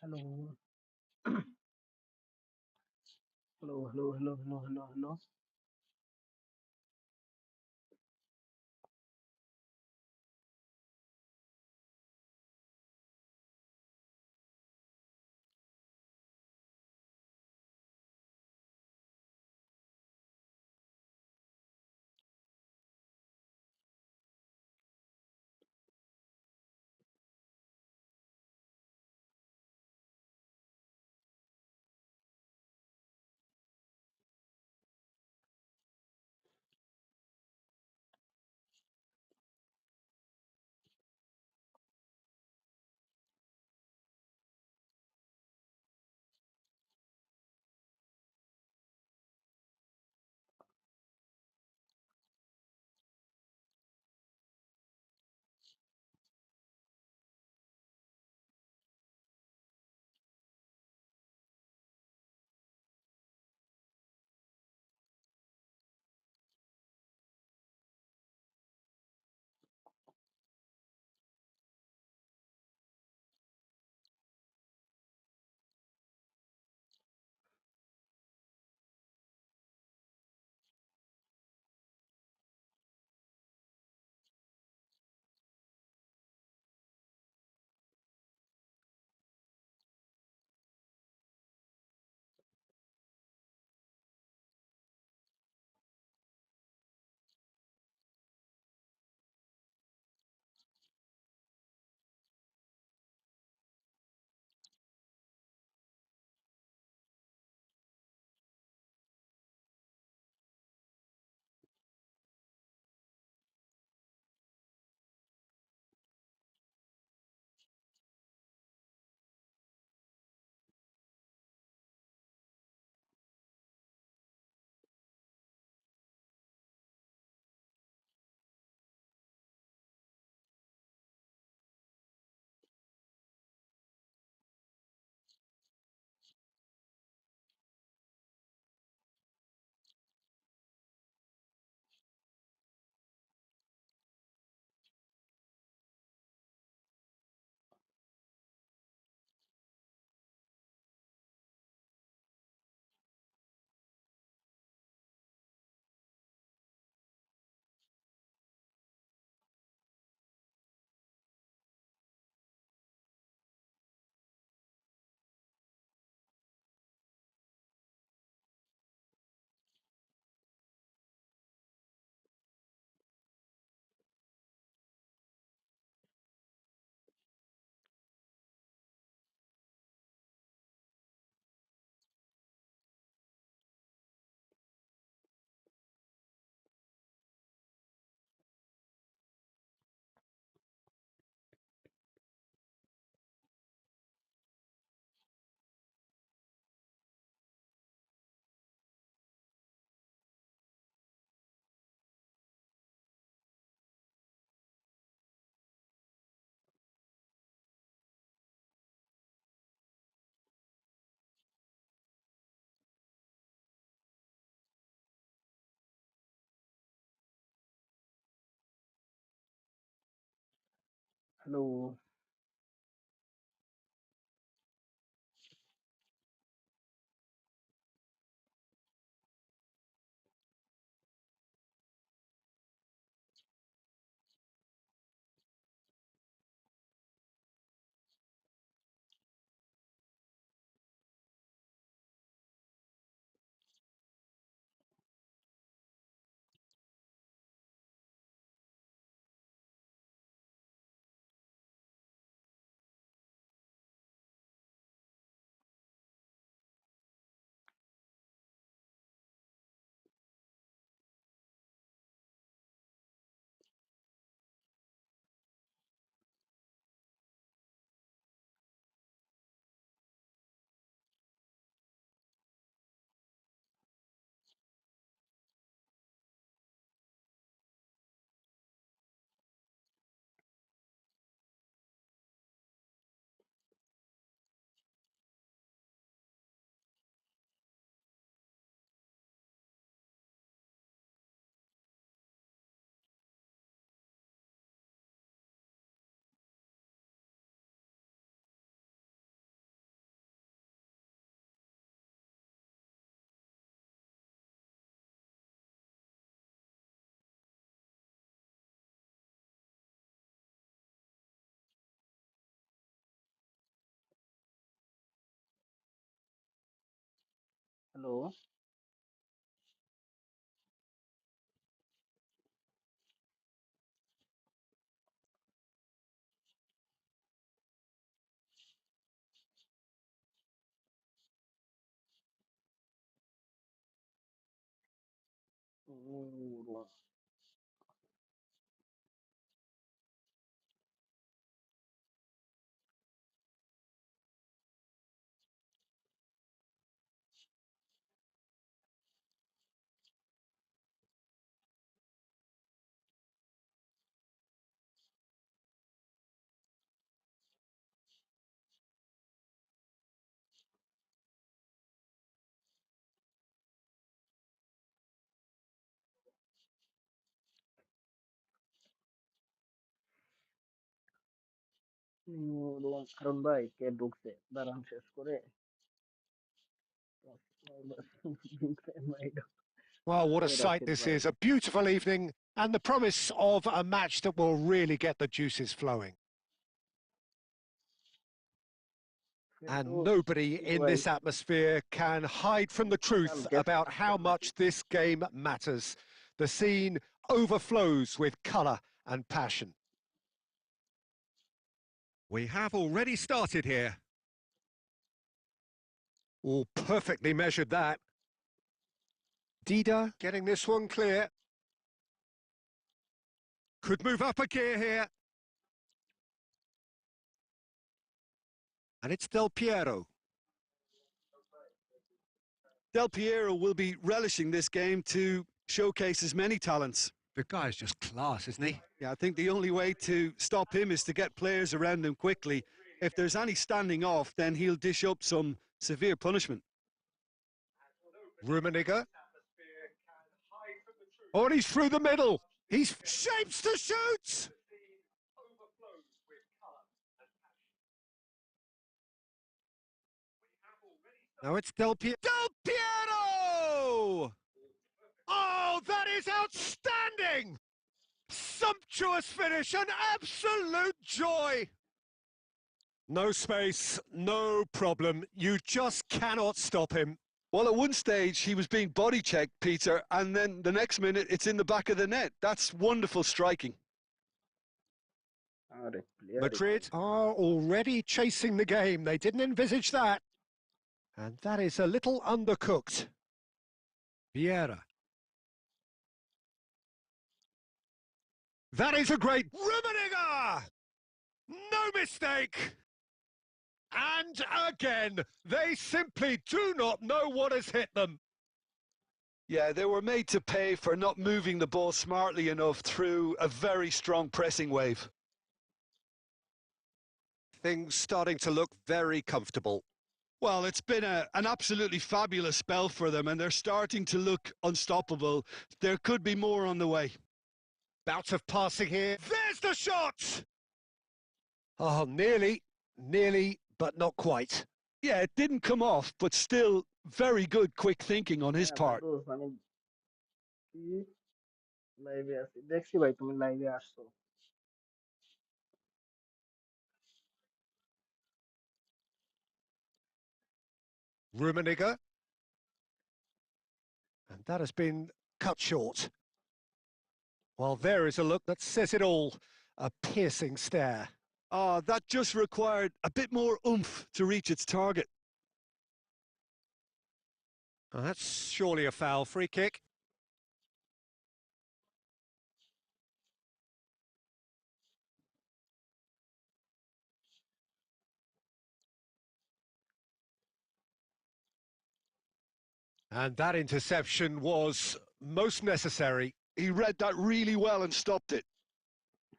Hello, hello. Hello. Urla. কারণ ভাই কে ঢুকছে দাঁড়ান শেষ করে Well, what a sight this is. A beautiful evening and the promise of a match that will really get the juices flowing. And nobody in this atmosphere can hide from the truth about how much this game matters. The scene overflows with colour and passion. We have already started here. Oh, perfectly measured that. Dida getting this one clear. Could move up a gear here. And it's Del Piero. Del Piero will be relishing this game to showcase his many talents. The guy's just class, isn't he? Yeah, I think the only way to stop him is to get players around him quickly. If there's any standing off, then he'll dish up some severe punishment. Rummenigge. Oh, and he's through the middle. He's shapes to shoot. Now it's Del Piero. Del Piero! Oh, that is outstanding! Sumptuous finish, an absolute joy. No space, no problem. You just cannot stop him. Well, at one stage, he was being body checked, Peter, and then the next minute, it's in the back of the net. That's wonderful striking. Madrid are already chasing the game. They didn't envisage that. And that is a little undercooked. Vieira. That is a great Rummenigge! No mistake! And again, they simply do not know what has hit them. Yeah, they were made to pay for not moving the ball smartly enough through a very strong pressing wave. Things starting to look very comfortable. Well, it's been an absolutely fabulous spell for them, and they're starting to look unstoppable. There could be more on the way. Bout of passing here. There's the shot! Oh, nearly, but not quite. Yeah, it didn't come off, but still very good quick thinking on his part. Rummenigge. And that has been cut short. Well, there is a look that says it all. A piercing stare. That just required a bit more oomph to reach its target. Oh, that's surely a foul. Free kick. And that interception was most necessary. He read that really well and stopped it.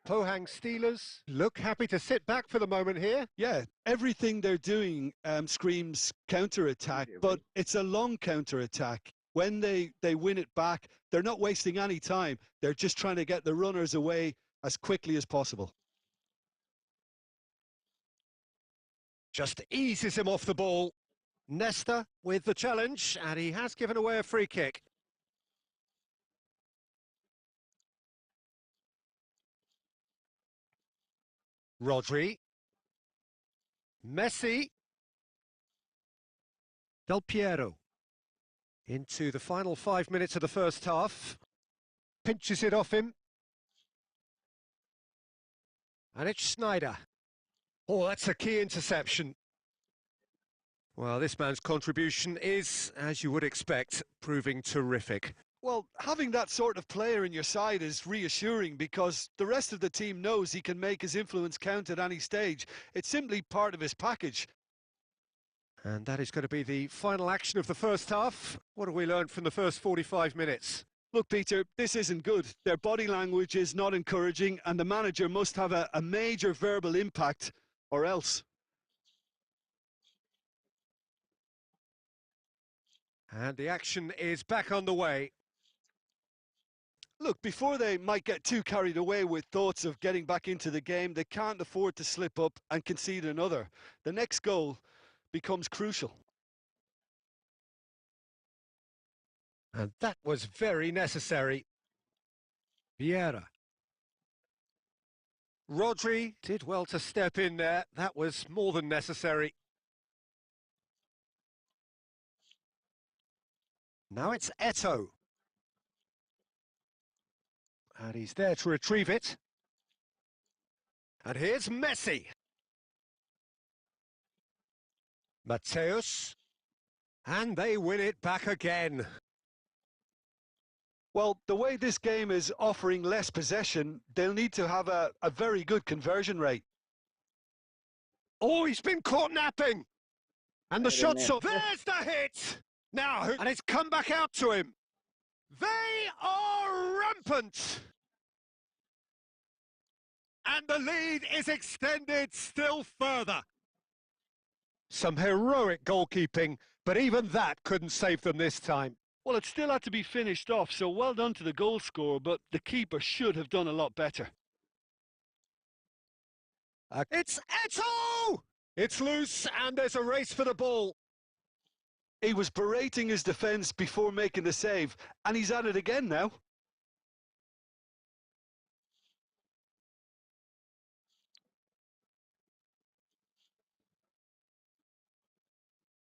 Pohang Steelers look happy to sit back for the moment here. Yeah, everything they're doing screams counter-attack, but it's a long counter-attack. When they win it back, they're not wasting any time. They're just trying to get the runners away as quickly as possible. Just eases him off the ball. Nesta with the challenge, and he has given away a free kick. Rodri. Messi. Del Piero. Into the final 5 minutes of the first half. Pinches it off him. And it's Schneider. Oh, that's a key interception. Well, this man's contribution is, as you would expect, proving terrific. Well, having that sort of player in your side is reassuring because the rest of the team knows he can make his influence count at any stage. It's simply part of his package. And that is going to be the final action of the first half. What have we learned from the first 45 minutes? Look, Peter, this isn't good. Their body language is not encouraging, and the manager must have a major verbal impact, or else. And the action is back on the way. Look, before they might get too carried away with thoughts of getting back into the game, they can't afford to slip up and concede another. The next goal becomes crucial. And that was very necessary. Vieira. Rodri did well to step in there. That was more than necessary. Now it's Eto'o. And he's there to retrieve it. And here's Messi. Mateus. And they win it back again. Well, the way this game is offering less possession, they'll need to have a very good conversion rate. Oh, he's been caught napping. And the shot shot. There's the hit. Now, and it's come back out to him. They are rampant. And the lead is extended still further. Some heroic goalkeeping, but even that couldn't save them this time. Well, it still had to be finished off, so well done to the goal scorer, but the keeper should have done a lot better. It's Eto'o! It's loose, and there's a race for the ball. He was berating his defence before making the save, and he's at it again now.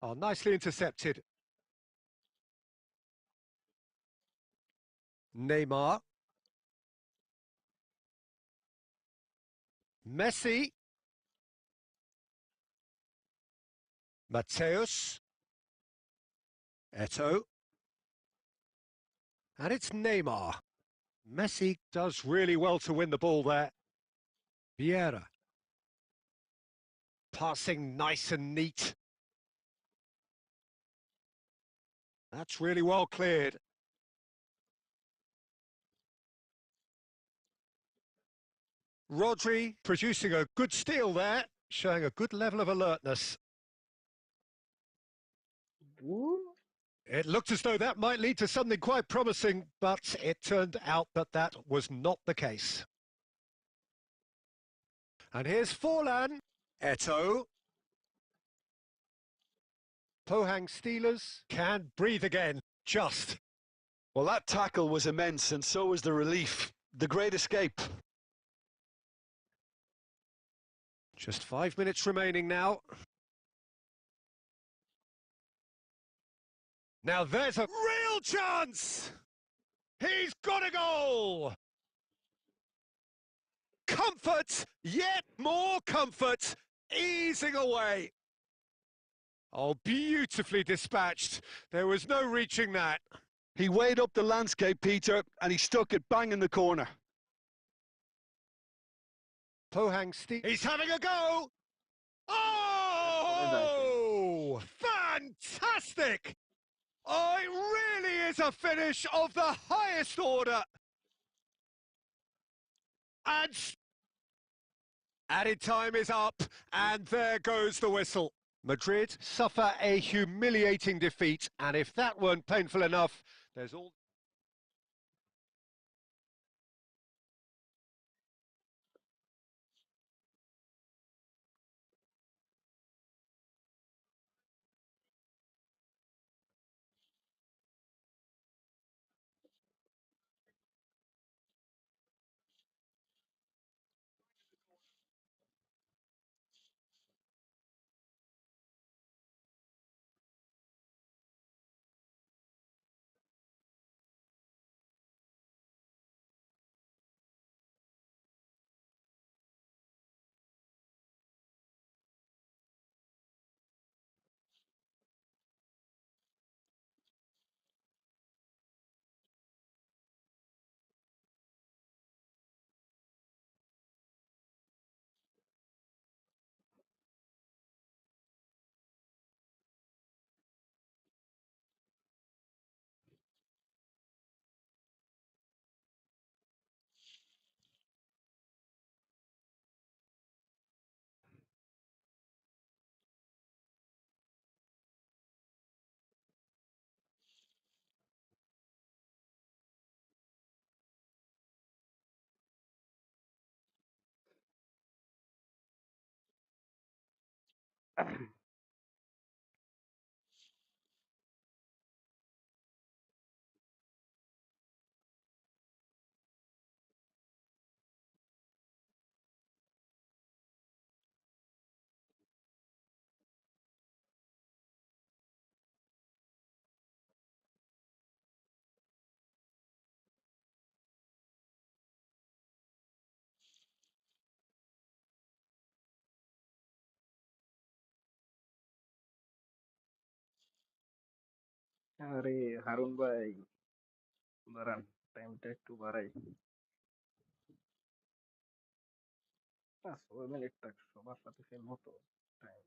Oh, nicely intercepted. Neymar. Messi. Mateus. Eto'o. And it's Neymar. Messi does really well to win the ball there. Vieira. Passing nice and neat. That's really well cleared. Rodri producing a good steal there, showing a good level of alertness. It looked as though that might lead to something quite promising, but it turned out that that was not the case. And here's Forlan. Eto'o. Pohang Steelers can breathe again, just. Well, that tackle was immense, and so was the relief. The great escape. Just 5 minutes remaining now. Now there's a real chance! He's got a goal! Comfort, yet more comfort, easing away. Oh, beautifully dispatched. There was no reaching that. He weighed up the landscape, Peter, and he stuck it bang in the corner. Pohang Steve. He's having a go! Oh! Fantastic! Oh, it really is a finish of the highest order. And added time is up, and there goes the whistle. Madrid suffer a humiliating defeat, and if that weren't painful enough, there's all... আরে হারুন ভাই, দাঁড়ান, টাইমটা একটু বাড়াই। 5 minute থাক, সবার সাথে খেলবো তো। টাইম।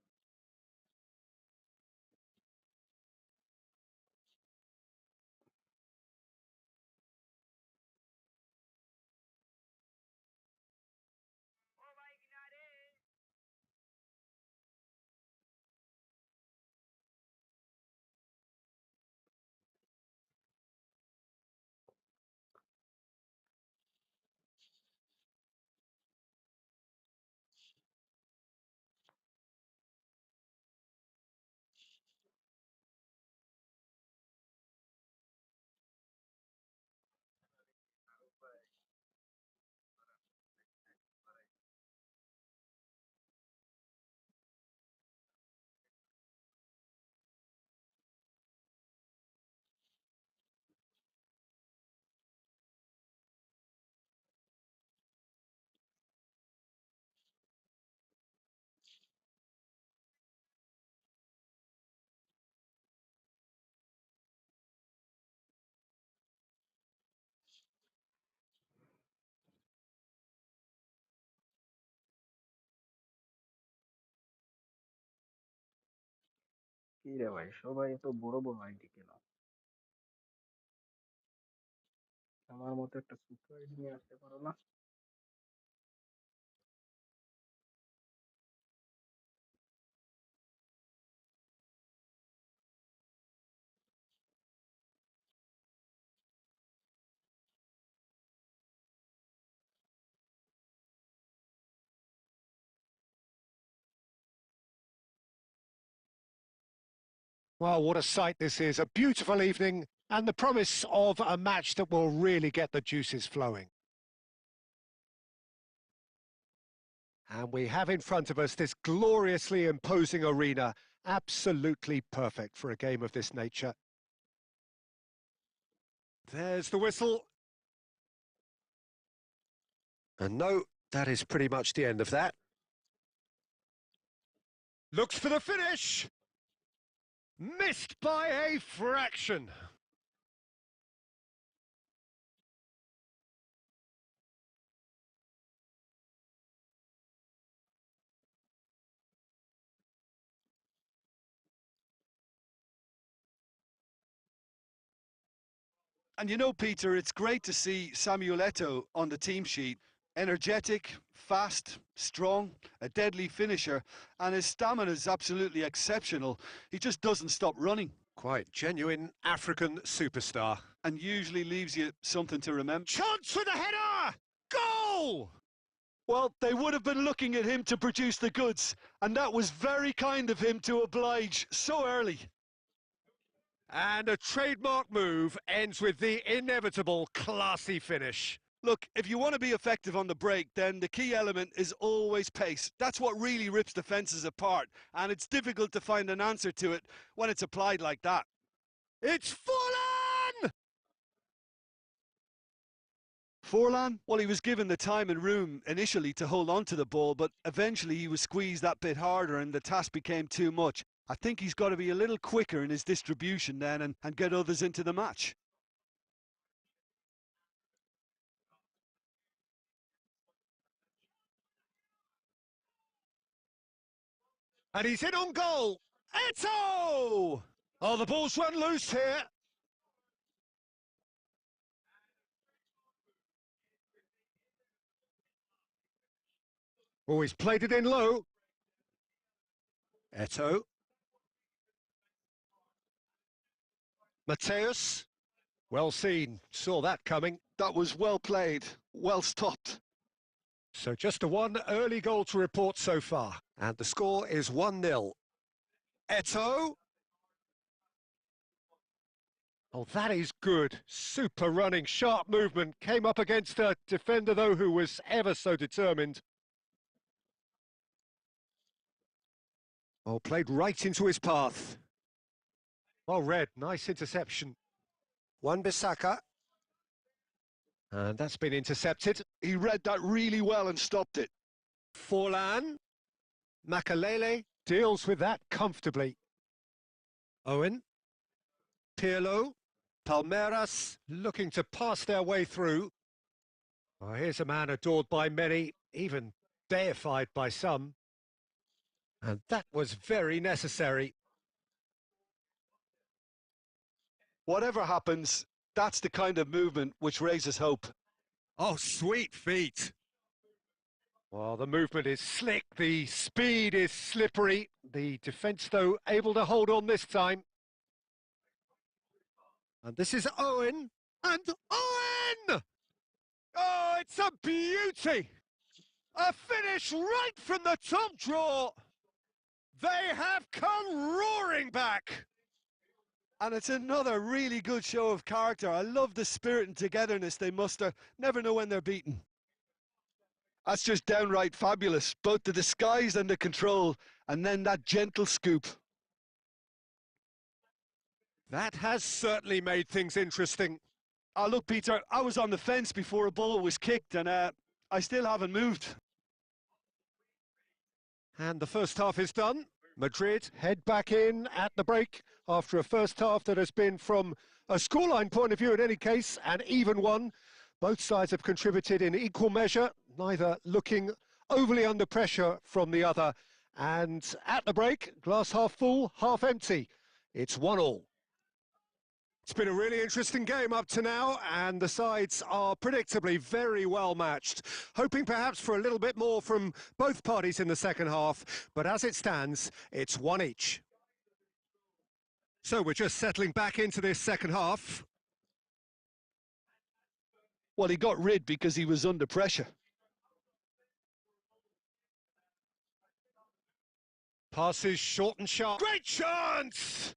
কি রে ভাই, সবাই তো বড় বড় আইডি কেন? আমার মতো একটা ছোট আইডি নিয়ে আসতে পারো না? Well, what a sight this is. A beautiful evening and the promise of a match that will really get the juices flowing. And we have in front of us this gloriously imposing arena, absolutely perfect for a game of this nature. There's the whistle. And no, that is pretty much the end of that. Looks for the finish. Missed by a fraction. And you know, Peter, it's great to see Samuel Eto'o on the team sheet. Energetic, fast, strong, a deadly finisher, and his stamina is absolutely exceptional. He just doesn't stop running. Quite genuine African superstar. And usually leaves you something to remember. Chance for the header! Goal! Well, they would have been looking at him to produce the goods, and that was very kind of him to oblige so early. And a trademark move ends with the inevitable classy finish. Look, if you want to be effective on the break, then the key element is always pace. That's what really rips defences apart, and it's difficult to find an answer to it when it's applied like that. It's Forlan! Forlan? Well, he was given the time and room initially to hold on to the ball, but eventually he was squeezed that bit harder and the task became too much. I think he's got to be a little quicker in his distribution then and get others into the match. And he's in on goal. Eto'o! Oh, the ball's run loose here. Oh, he's played it in low. Eto'o. Mateus. Well seen. Saw that coming. That was well played. Well stopped. So just a one early goal to report so far. And the score is 1-0. Eto'o. Oh, that is good. Super running, sharp movement. Came up against a defender, though, who was ever so determined. Oh, played right into his path. Well read, nice interception. Wan-Bissaka. And that's been intercepted. He read that really well and stopped it. Forlan. Makalele deals with that comfortably. Owen. Pirlo. Palmeiras looking to pass their way through. Oh, here's a man adored by many, even deified by some. And that was very necessary. Whatever happens, that's the kind of movement which raises hope. Oh, sweet feet. Well, the movement is slick, the speed is slippery. The defence, though, able to hold on this time. And this is Owen. And Owen! Oh, it's a beauty! A finish right from the top draw. They have come roaring back. And it's another really good show of character. I love the spirit and togetherness they muster. Never know when they're beaten. That's just downright fabulous. Both the disguise and the control, and then that gentle scoop. That has certainly made things interesting. Oh, look, Peter, I was on the fence before a ball was kicked, and I still haven't moved. And the first half is done. Madrid head back in at the break after a first half that has been, from a scoreline point of view in any case, an even one. Both sides have contributed in equal measure, neither looking overly under pressure from the other. And at the break, glass half full, half empty. It's 1-1. It's been a really interesting game up to now, and the sides are predictably very well matched. Hoping perhaps for a little bit more from both parties in the second half, but as it stands, it's one each. So we're just settling back into this second half. Well, he got rid because he was under pressure. Passes short and sharp. Great chance!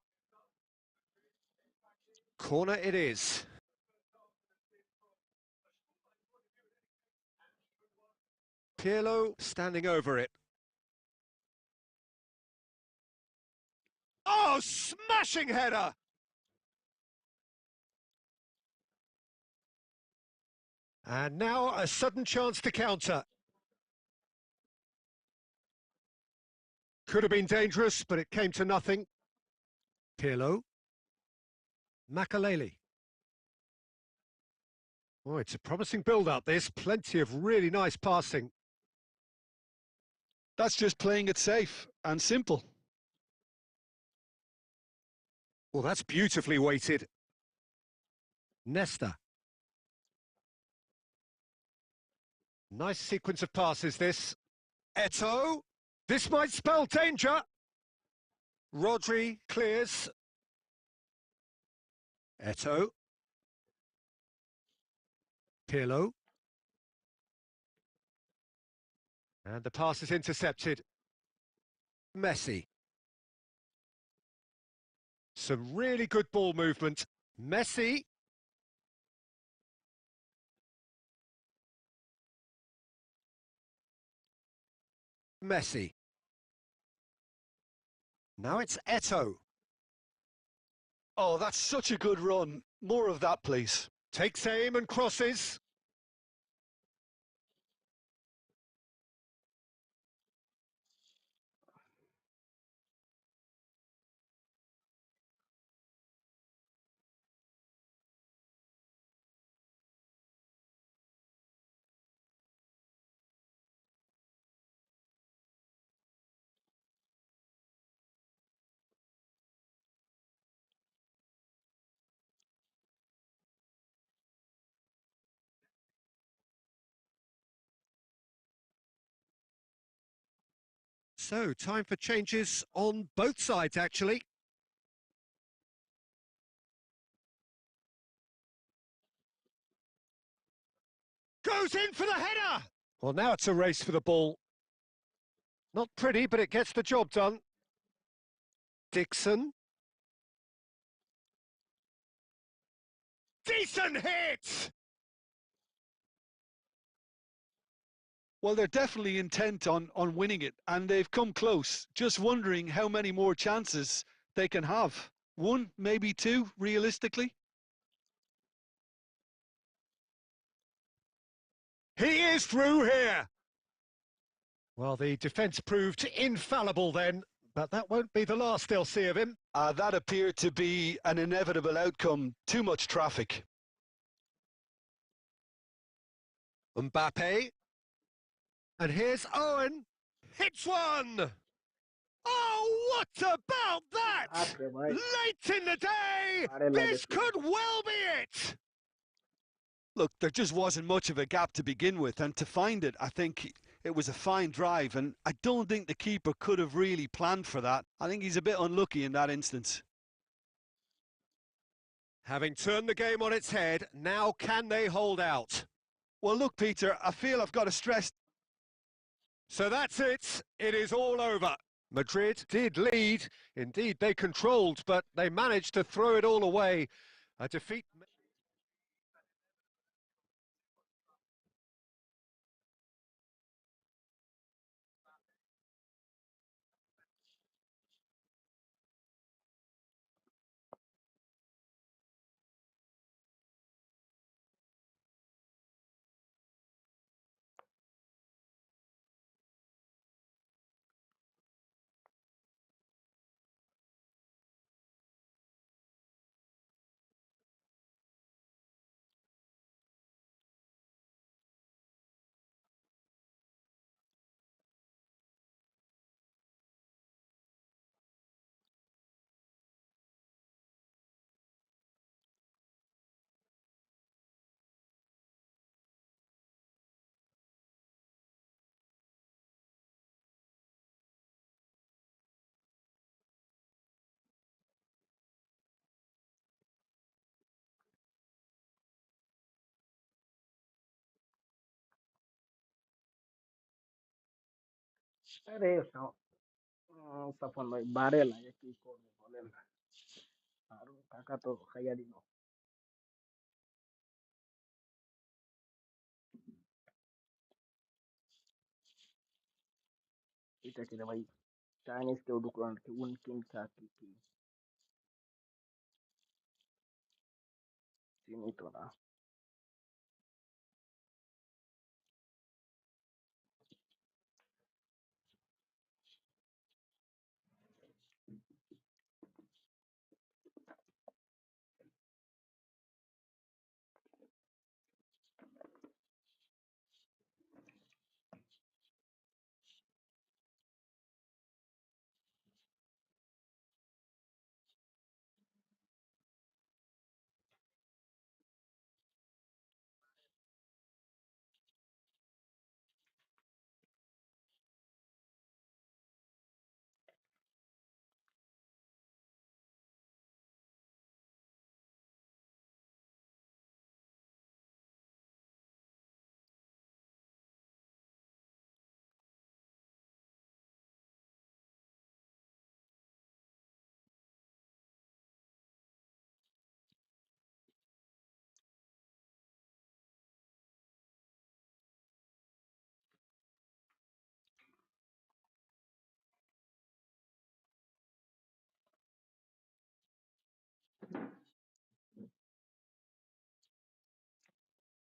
Corner it is. Pirlo standing over it. Oh, smashing header! And now a sudden chance to counter. Could have been dangerous, but it came to nothing. Pirlo. Makalele. Oh, it's a promising build-up, this. Plenty of really nice passing. That's just playing it safe and simple. Well, that's beautifully weighted. Nesta. Nice sequence of passes, this. Eto'o. This might spell danger. Rodri clears. Eto'o. Pirlo. And the pass is intercepted. Messi. Some really good ball movement. Messi. Messi. Now it's Eto'o. Oh, that's such a good run. More of that, please. Takes aim and crosses. So, time for changes on both sides, actually. Goes in for the header! Well, now it's a race for the ball. Not pretty, but it gets the job done. Dixon. Decent hit! Well, they're definitely intent on winning it, and they've come close. Just wondering how many more chances they can have. One, maybe two, realistically. He is through here. Well, the defence proved infallible then, but that won't be the last they'll see of him. That appeared to be an inevitable outcome. Too much traffic. Mbappe. And here's Owen. Hits one! Oh, what about that? Late in the day, this could well be it! Look, there just wasn't much of a gap to begin with, and to find it, I think it was a fine drive, and I don't think the keeper could have really planned for that. I think he's a bit unlucky in that instance. Having turned the game on its head, now can they hold out? Well, look, Peter, I feel I've got to stress. So that's it. It is all over. Madrid did lead. Indeed, they controlled, but they managed to throw it all away. A defeat... अरे सफल भाई बारे लागे की করব বলেন আর কাকা তো খাইয়া দিল এটা কি রে ভাই চাইনিজ কেউ ঢুকলো নাকি উন কিং চা কি চিনি তো না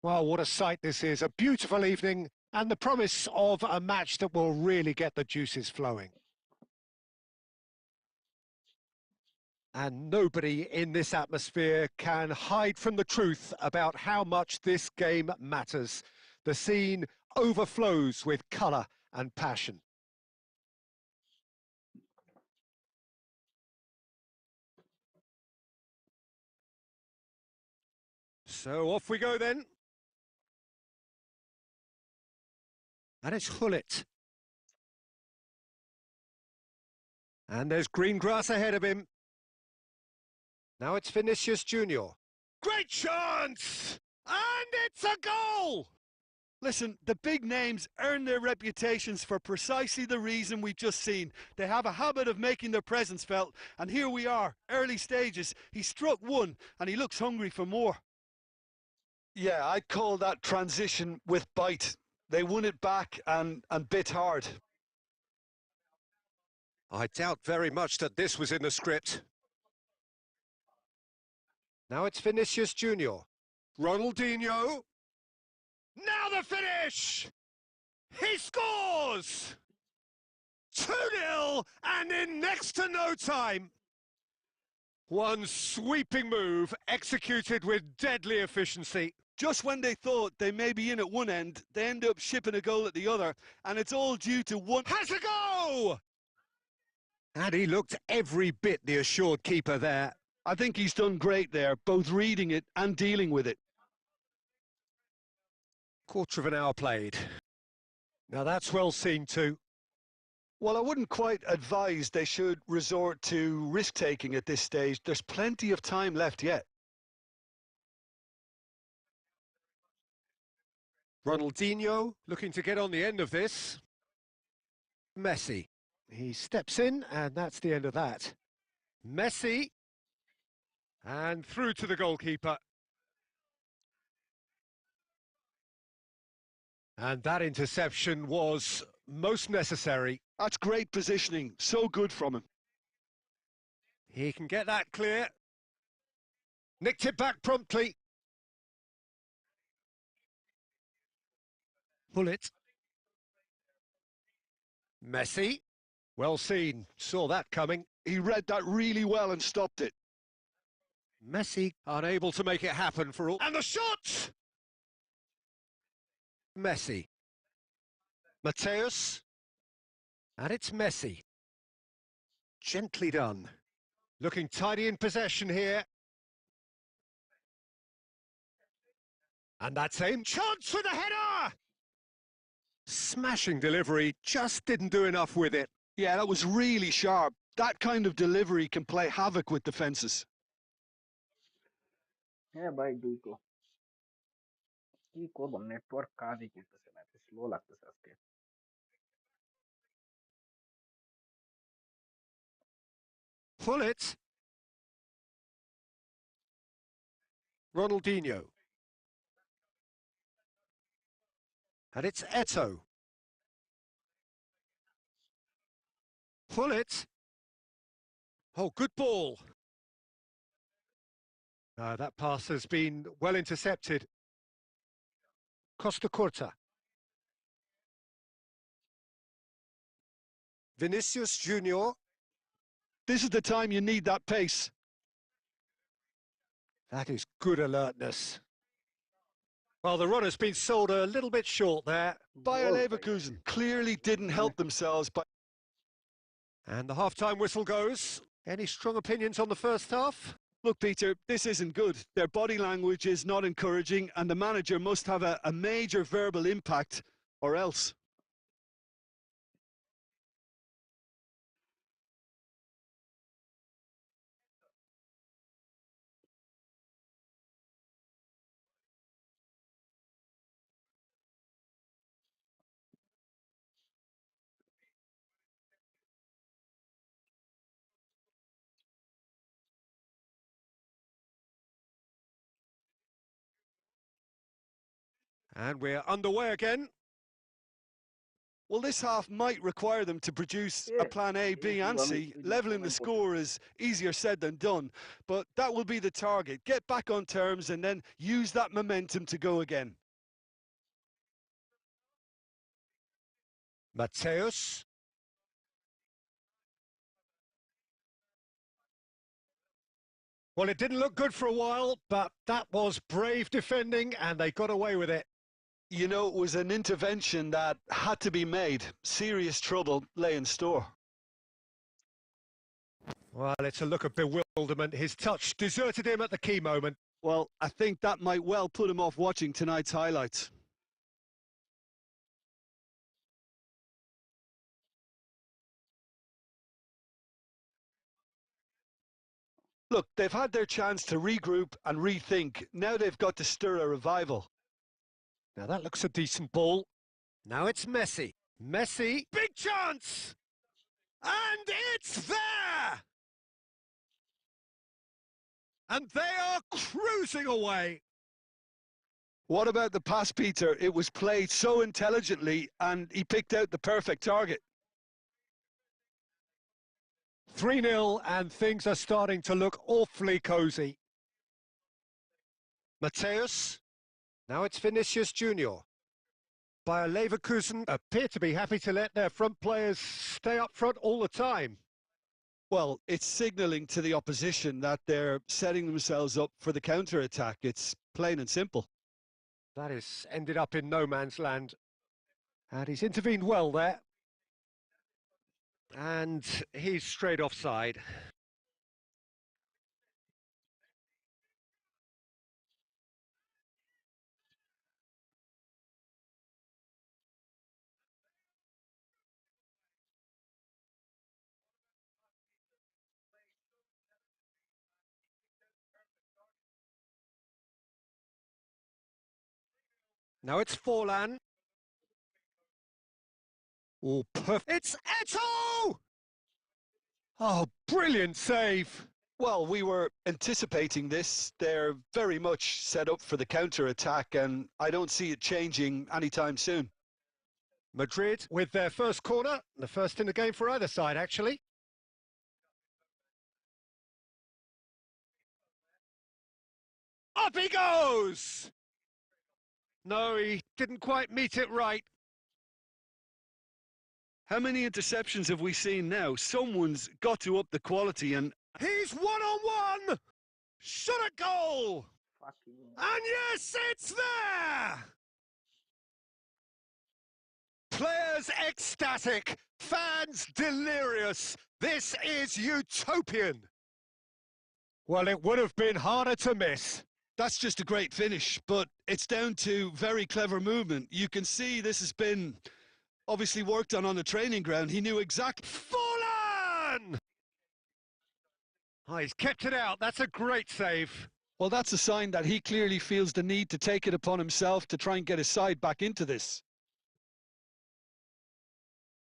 Well, what a sight this is. A beautiful evening and the promise of a match that will really get the juices flowing. And nobody in this atmosphere can hide from the truth about how much this game matters. The scene overflows with colour and passion. So off we go then. And it's Hullet. And there's green grass ahead of him. Now it's Vinicius Junior. Great chance! And it's a goal! Listen, the big names earn their reputations for precisely the reason we've just seen. They have a habit of making their presence felt, and here we are, early stages. He struck one, and he looks hungry for more. Yeah, I'd call that transition with bite. They won it back and bit hard. I doubt very much that this was in the script. Now it's Vinicius Junior. Ronaldinho. Now the finish! He scores! 2-0 and in next to no time. One sweeping move executed with deadly efficiency. Just when they thought they may be in at one end, they end up shipping a goal at the other, and it's all due to one... Has a go! And he looked every bit the assured keeper there. I think he's done great there, both reading it and dealing with it. Quarter of an hour played. Now that's well seen too. Well, I wouldn't quite advise they should resort to risk-taking at this stage. There's plenty of time left yet. Ronaldinho looking to get on the end of this. Messi. He steps in, and that's the end of that. Messi. And through to the goalkeeper. And that interception was most necessary. That's great positioning. So good from him. He can get that clear. Nicked it back promptly. Pull it. Messi. Well seen. Saw that coming. He read that really well and stopped it. Messi unable to make it happen for all. And the shot! Messi. Mateus. And it's Messi. Gently done. Looking tidy in possession here. And that's aimed. Chance with a header! Smashing delivery, just didn't do enough with it. Yeah, that was really sharp. That kind of delivery can play havoc with defences. হ্যাঁ ভাই দুই গো কি করবো network কাজই করতেছে না slow লাগতেছে আজকে Pull it. Ronaldinho. And it's Eto. Pull it. Oh, good ball. That pass has been well intercepted. Costa Curta. Vinicius Junior. This is the time you need that pace. That is good alertness. Well, the run has been sold a little bit short there. Bayer Leverkusen clearly didn't help themselves by... And the half-time whistle goes. Any strong opinions on the first half? Look, Peter, this isn't good. Their body language is not encouraging, and the manager must have a major verbal impact, or else. And we're underway again. Well, this half might require them to produce a plan A, B and C. Levelling the score is easier said than done, but that will be the target. Get back on terms and then use that momentum to go again. Mateus. Well, it didn't look good for a while, but that was brave defending and they got away with it. You know, it was an intervention that had to be made. Serious trouble lay in store. Well, it's a look of bewilderment. His touch deserted him at the key moment. Well, I think that might well put him off watching tonight's highlights. Look, they've had their chance to regroup and rethink. Now they've got to stir a revival. Now that looks a decent ball. Now it's Messi. Messi, big chance! And it's there! And they are cruising away. What about the pass, Peter? It was played so intelligently and he picked out the perfect target. 3-0 and things are starting to look awfully cosy. Mateus. Now it's Vinicius Junior. Bayer Leverkusen appear to be happy to let their front players stay up front all the time. Well, it's signalling to the opposition that they're setting themselves up for the counter-attack. It's plain and simple. That has ended up in no man's land. And he's intervened well there. And he's straight offside. Now it's Forlan. Oh, perfect. It's Eto'o! Oh, brilliant save. Well, we were anticipating this. They're very much set up for the counter-attack, and I don't see it changing anytime soon. Madrid with their first corner, the first in the game for either side, actually. Up he goes! No, he didn't quite meet it right. How many interceptions have we seen now? Someone's got to up the quality, and he's one-on-one! Shot at goal! Fucking. And yes, it's there! Players ecstatic, fans delirious. This is utopian. Well, it would have been harder to miss. that's just a great finish, but it's down to very clever movement. You can see this has been obviously worked on the training ground. He knew exactly. Forlan! Oh, he's kept it out. That's a great save. Well, that's a sign that he clearly feels the need to take it upon himself to try and get his side back into this.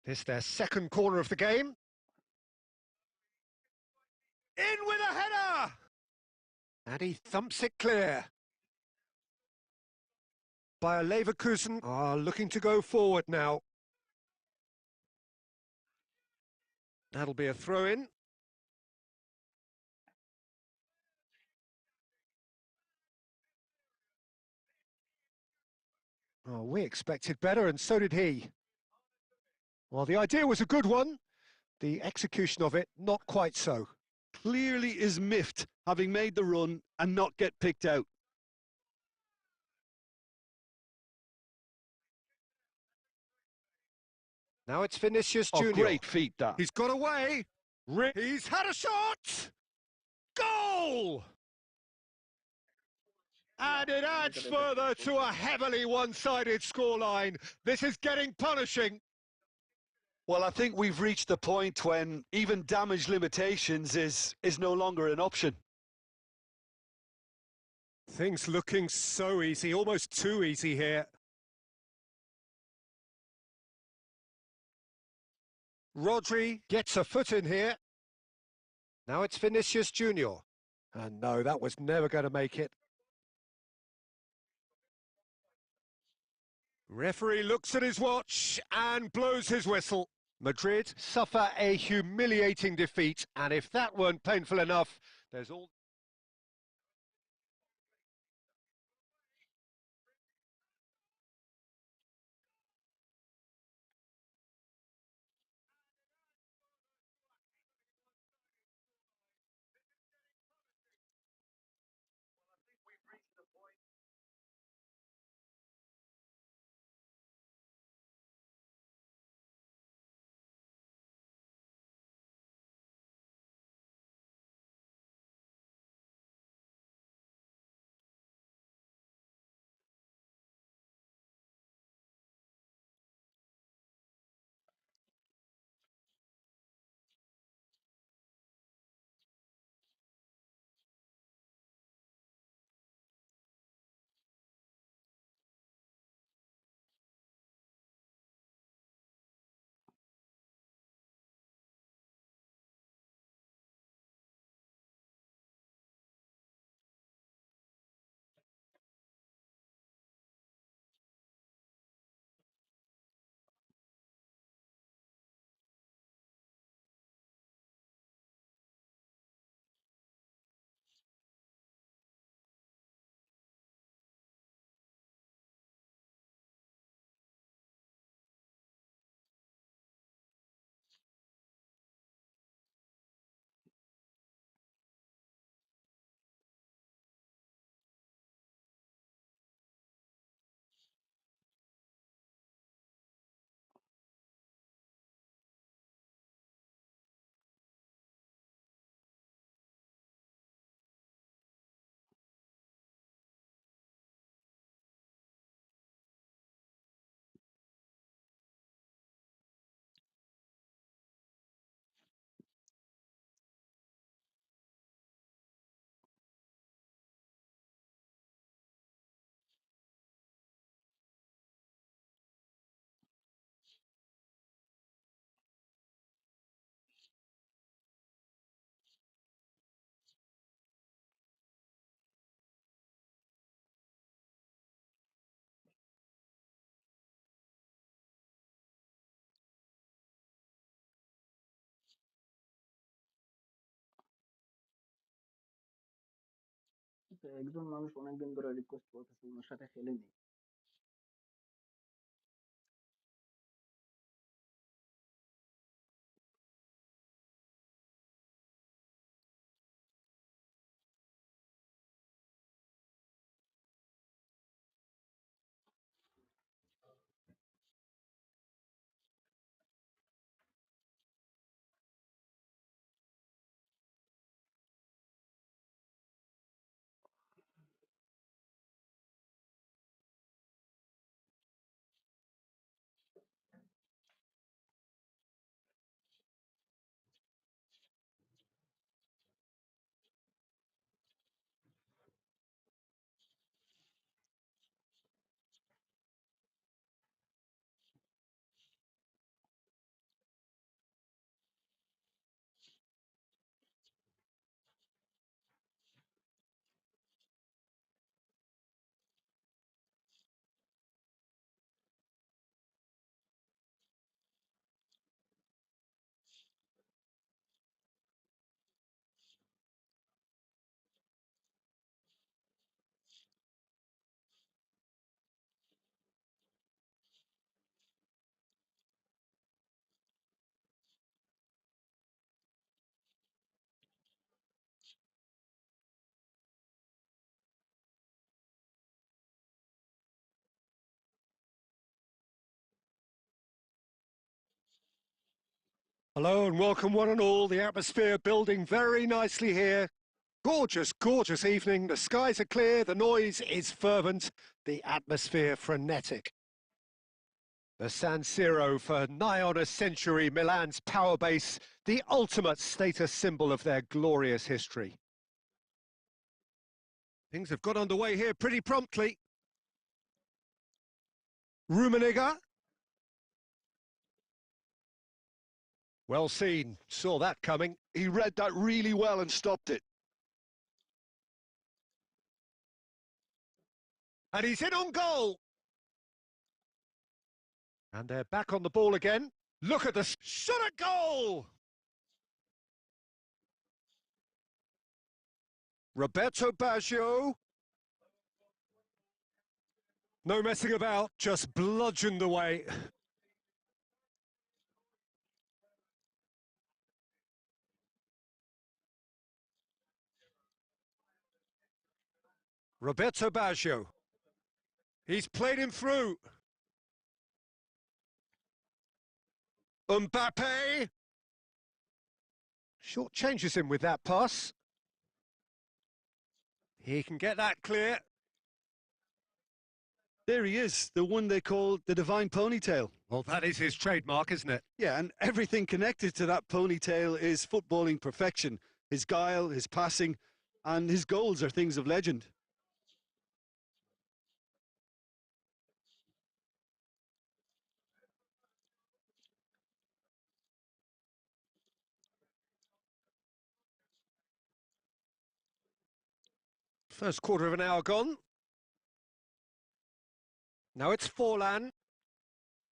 This their second corner of the game. In with a header! And he thumps it clear. Bayer Leverkusen are looking to go forward now. That'll be a throw-in. Oh, we expected better, and so did he. Well, the idea was a good one. The execution of it, not quite so. Clearly is miffed, having made the run and not get picked out. Now it's Vinicius Junior. Great feat, that. He's got away. He's had a shot. Goal! And it adds further to a heavily one-sided scoreline. This is getting punishing. Well, I think we've reached the point when even damage limitations is no longer an option. Things looking so easy, almost too easy here. Rodri gets a foot in here. Now it's Vinicius Junior. And no, that was never going to make it. Referee looks at his watch and blows his whistle. Madrid suffer a humiliating defeat, and if that weren't painful enough, there's all... যে একজন মানুষ অনেকদিন ধরে request করতেছে ওনার সাথে খেলে নি। Hello and welcome one and all. The atmosphere building very nicely here. Gorgeous, gorgeous evening. The skies are clear, the noise is fervent, the atmosphere frenetic. The San Siro for nigh on a century, Milan's power base, the ultimate status symbol of their glorious history. Things have got underway here pretty promptly. Rummenigge. Well seen, saw that coming. He read that really well and stopped it. And he's in on goal. And they're back on the ball again. Look at the shot at goal! Roberto Baggio. No messing about, just bludgeoned away. Roberto Baggio. He's played him through. Mbappe. Short changes him with that pass. He can get that clear. There he is, the one they call the divine ponytail. Well, that is his trademark, isn't it? Yeah, and everything connected to that ponytail is footballing perfection. His guile, his passing, and his goals are things of legend. First quarter of an hour gone. Now it's Forlan.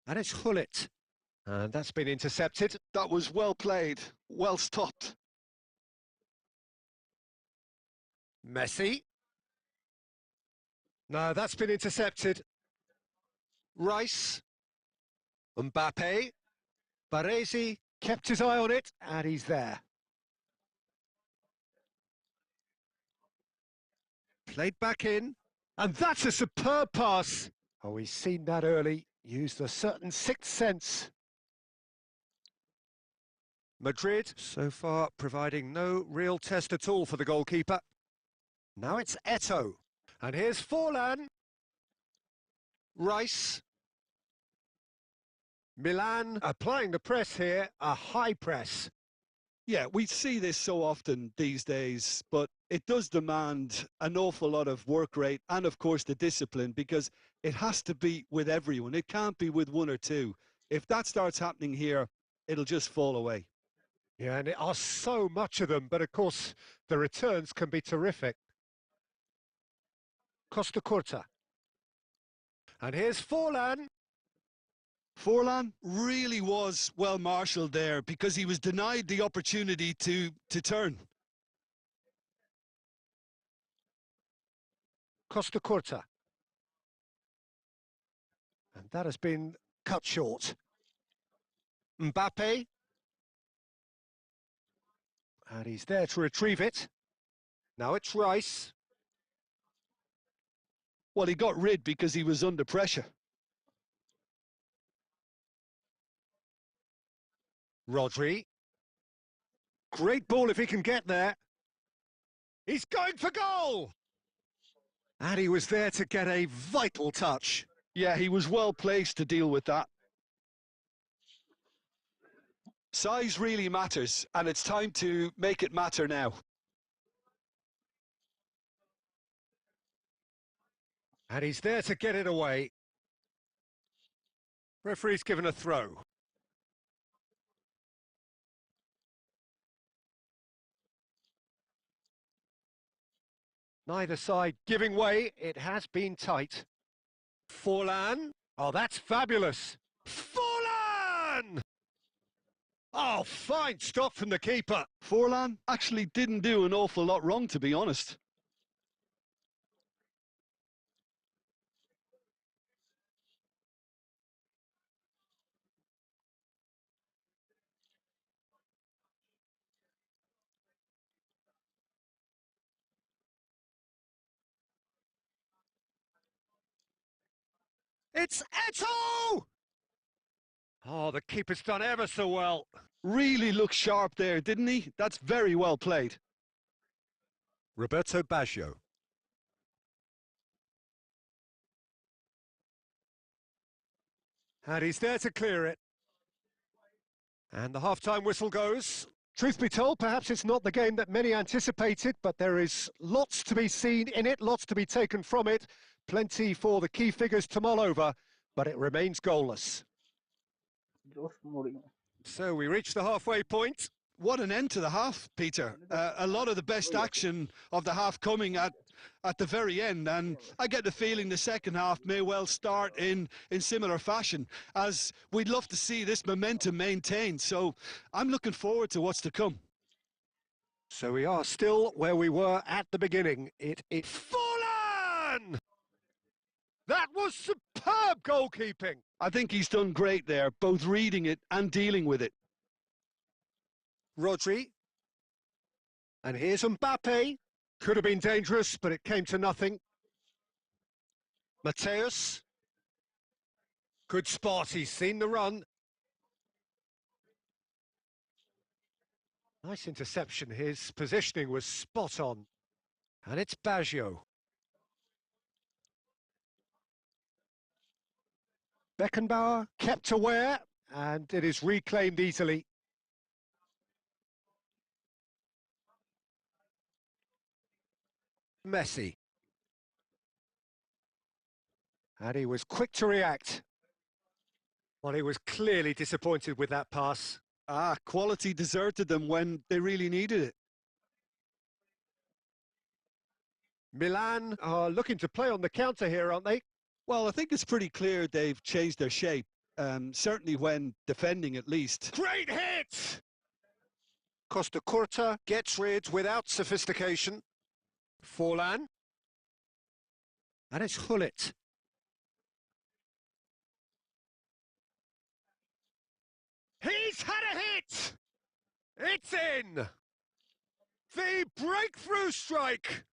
And it's Hullet. And that's been intercepted. That was well played, well stopped. Messi. No, that's been intercepted. Rice. Mbappe. Baresi kept his eye on it, and he's there. Played back in. And that's a superb pass. Oh, he's seen that early. Used a certain sixth sense. Madrid, so far, providing no real test at all for the goalkeeper. Now it's Eto'o. And here's Forlan. Rice. Milan applying the press here, a high press. Yeah, we see this so often these days, but it does demand an awful lot of work rate and, of course, the discipline, because it has to be with everyone. It can't be with one or two. If that starts happening here, it'll just fall away. Yeah, and there are so much of them, but of course, the returns can be terrific. Costa Curta. And here's Forlan. Forlan really was well marshalled there because he was denied the opportunity to turn. Costa Curta. And that has been cut short. Mbappe. And he's there to retrieve it. Now it's Rice. Well, he got rid because he was under pressure. Rodri. Great ball if he can get there. He's going for goal! And he was there to get a vital touch. Yeah, he was well placed to deal with that. Size really matters, and it's time to make it matter now. And he's there to get it away. Referee's given a throw. Neither side giving way. It has been tight. Forlan. Oh, that's fabulous. Forlan! Oh, fine stop from the keeper. Forlan actually didn't do an awful lot wrong, to be honest. It's Eto'o! Oh, the keeper's done ever so well. Really looked sharp there, didn't he? That's very well played. Roberto Baggio. And he's there to clear it. And the half-time whistle goes. Truth be told, perhaps it's not the game that many anticipated, but there is lots to be seen in it, lots to be taken from it. Plenty for the key figures to mull over, but it remains goalless. So we reach the halfway point. What an end to the half, Peter. A lot of the best action of the half coming at the very end, and I get the feeling the second half may well start in similar fashion, as we'd love to see this momentum maintained. So I'm looking forward to what's to come. So we are still where we were at the beginning. It's Forlan! That was superb goalkeeping. I think he's done great there, both reading it and dealing with it. Rodri. And here's Mbappe. Could have been dangerous, but it came to nothing. Mateus. Good spot, he's seen the run. Nice interception, his positioning was spot on. And it's Baggio. Beckenbauer kept aware, and it is reclaimed easily. Messi. And he was quick to react. Well, he was clearly disappointed with that pass. Quality deserted them when they really needed it. Milan are looking to play on the counter here, aren't they? Well, I think it's pretty clear they've changed their shape, certainly when defending at least. Great hit! Costa Curta gets rid without sophistication. Forlan. And it's Hullet. He's had a hit! It's in! The breakthrough strike!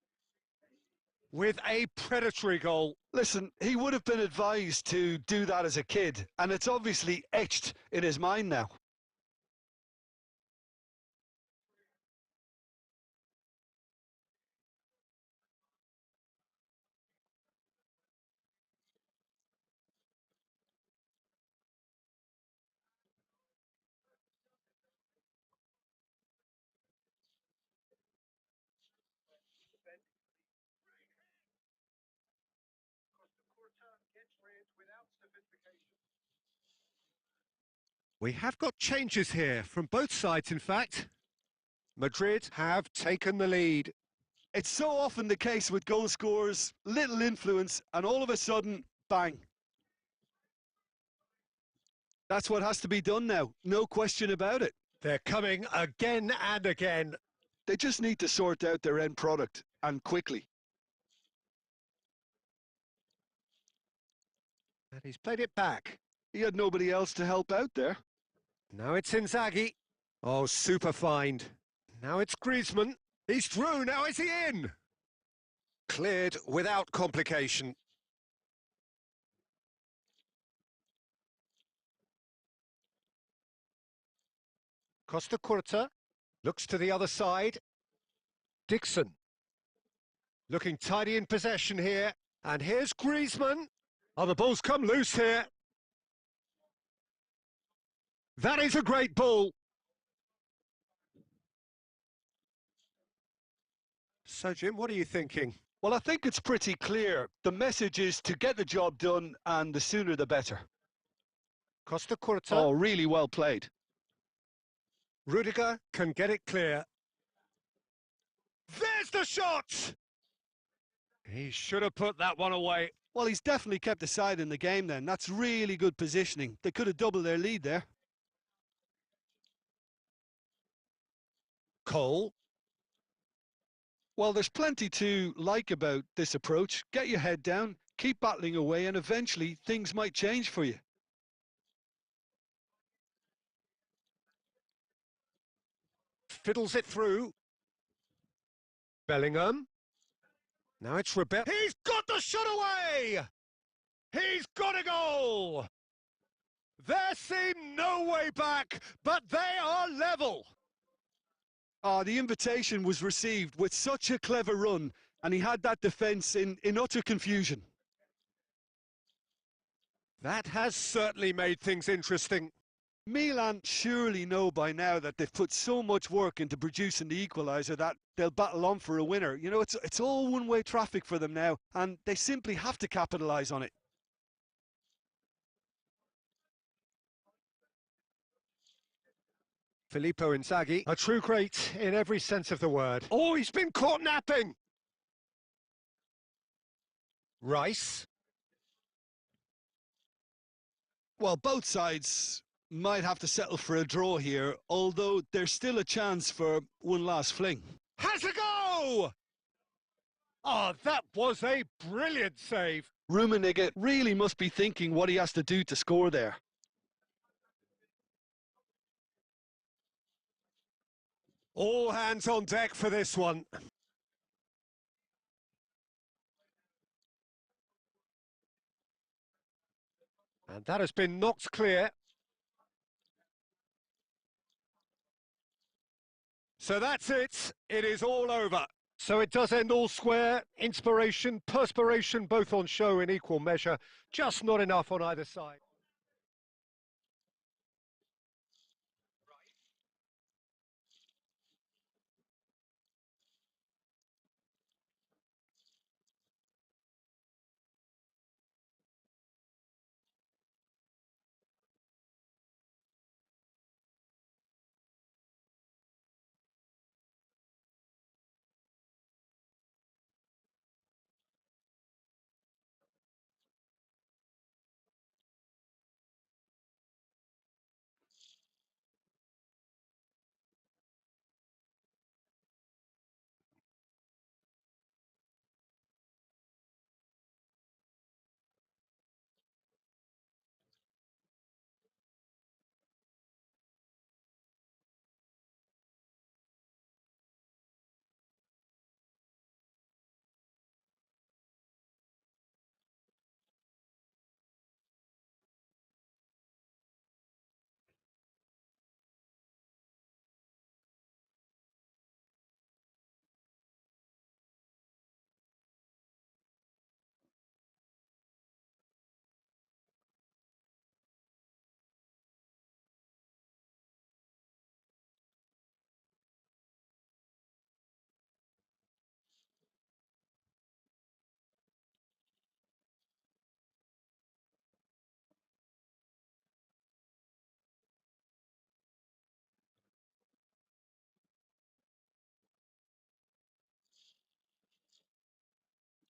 With a predatory goal. Listen, he would have been advised to do that as a kid, and it's obviously etched in his mind now. We have got changes here from both sides, in fact. Madrid have taken the lead. It's so often the case with goal scorers, little influence, and all of a sudden, bang. That's what has to be done now, no question about it. They're coming again and again. They just need to sort out their end product, and quickly. And he's played it back. He had nobody else to help out there. Now it's Inzaghi. Oh, super find. Now it's Griezmann. He's through. Now is he in? Cleared without complication. Costa Curta looks to the other side. Dixon looking tidy in possession here. And here's Griezmann. Oh, the ball's come loose here. That is a great ball. So, Jim, what are you thinking? Well, I think it's pretty clear. The message is to get the job done, and the sooner the better. Costa Curta. Oh, really well played. Rudiger can get it clear. There's the shot! He should have put that one away. Well, he's definitely kept the side in the game then. That's really good positioning. They could have doubled their lead there. Cole. Well, there's plenty to like about this approach. Get your head down, keep battling away, and eventually things might change for you. Fiddles it through. Bellingham. Now it's Rebel. He's got the shot away! He's got a goal! There seemed no way back, but they are level. The invitation was received with such a clever run, and he had that defence in utter confusion. That has certainly made things interesting. Milan surely know by now that they've put so much work into producing the equaliser that they'll battle on for a winner. You know, it's all one-way traffic for them now, and they simply have to capitalise on it. Filippo Inzaghi, a true great in every sense of the word. Oh, he's been caught napping! Rice. Well, both sides might have to settle for a draw here, although there's still a chance for one last fling. Has a go! Oh, that was a brilliant save. Rummenigge really must be thinking what he has to do to score there. All hands on deck for this one. And that has been knocked clear. So that's it. It is all over. So it does end all square. Inspiration, perspiration, both on show in equal measure. Just not enough on either side.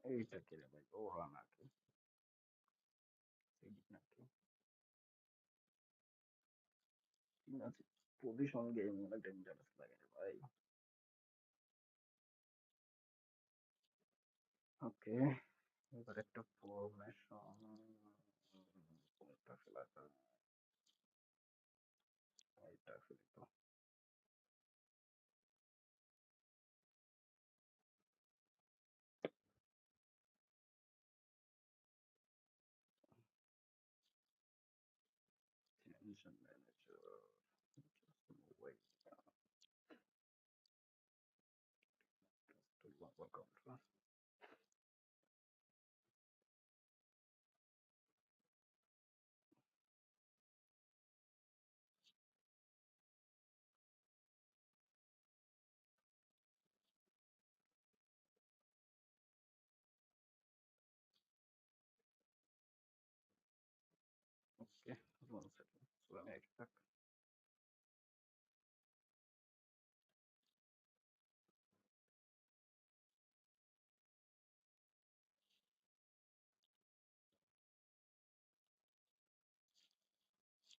এইটা কি রে ভাই, ওহা নাকি এদিক নাকি ঠিক আছে। Position game অনেক ডেঞ্জারাস লাগে রে ভাই। ওকে, এবার একটা formation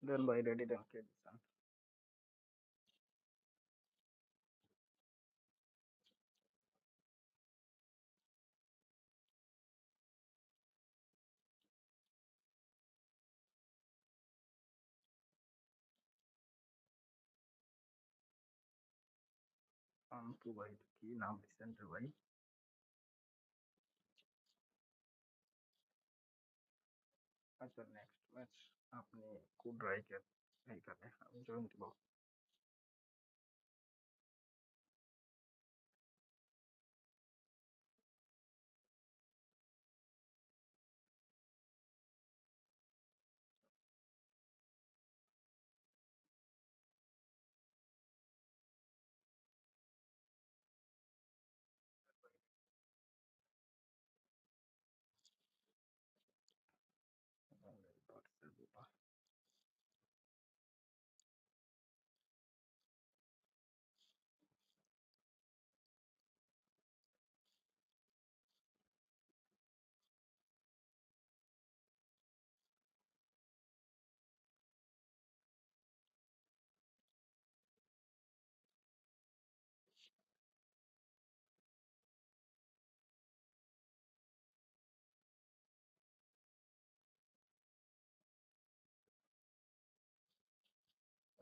Then by ready then okay this to by की नाम center by अच्छा next match आपने को ड्राई कर नहीं करना है हम join दिलो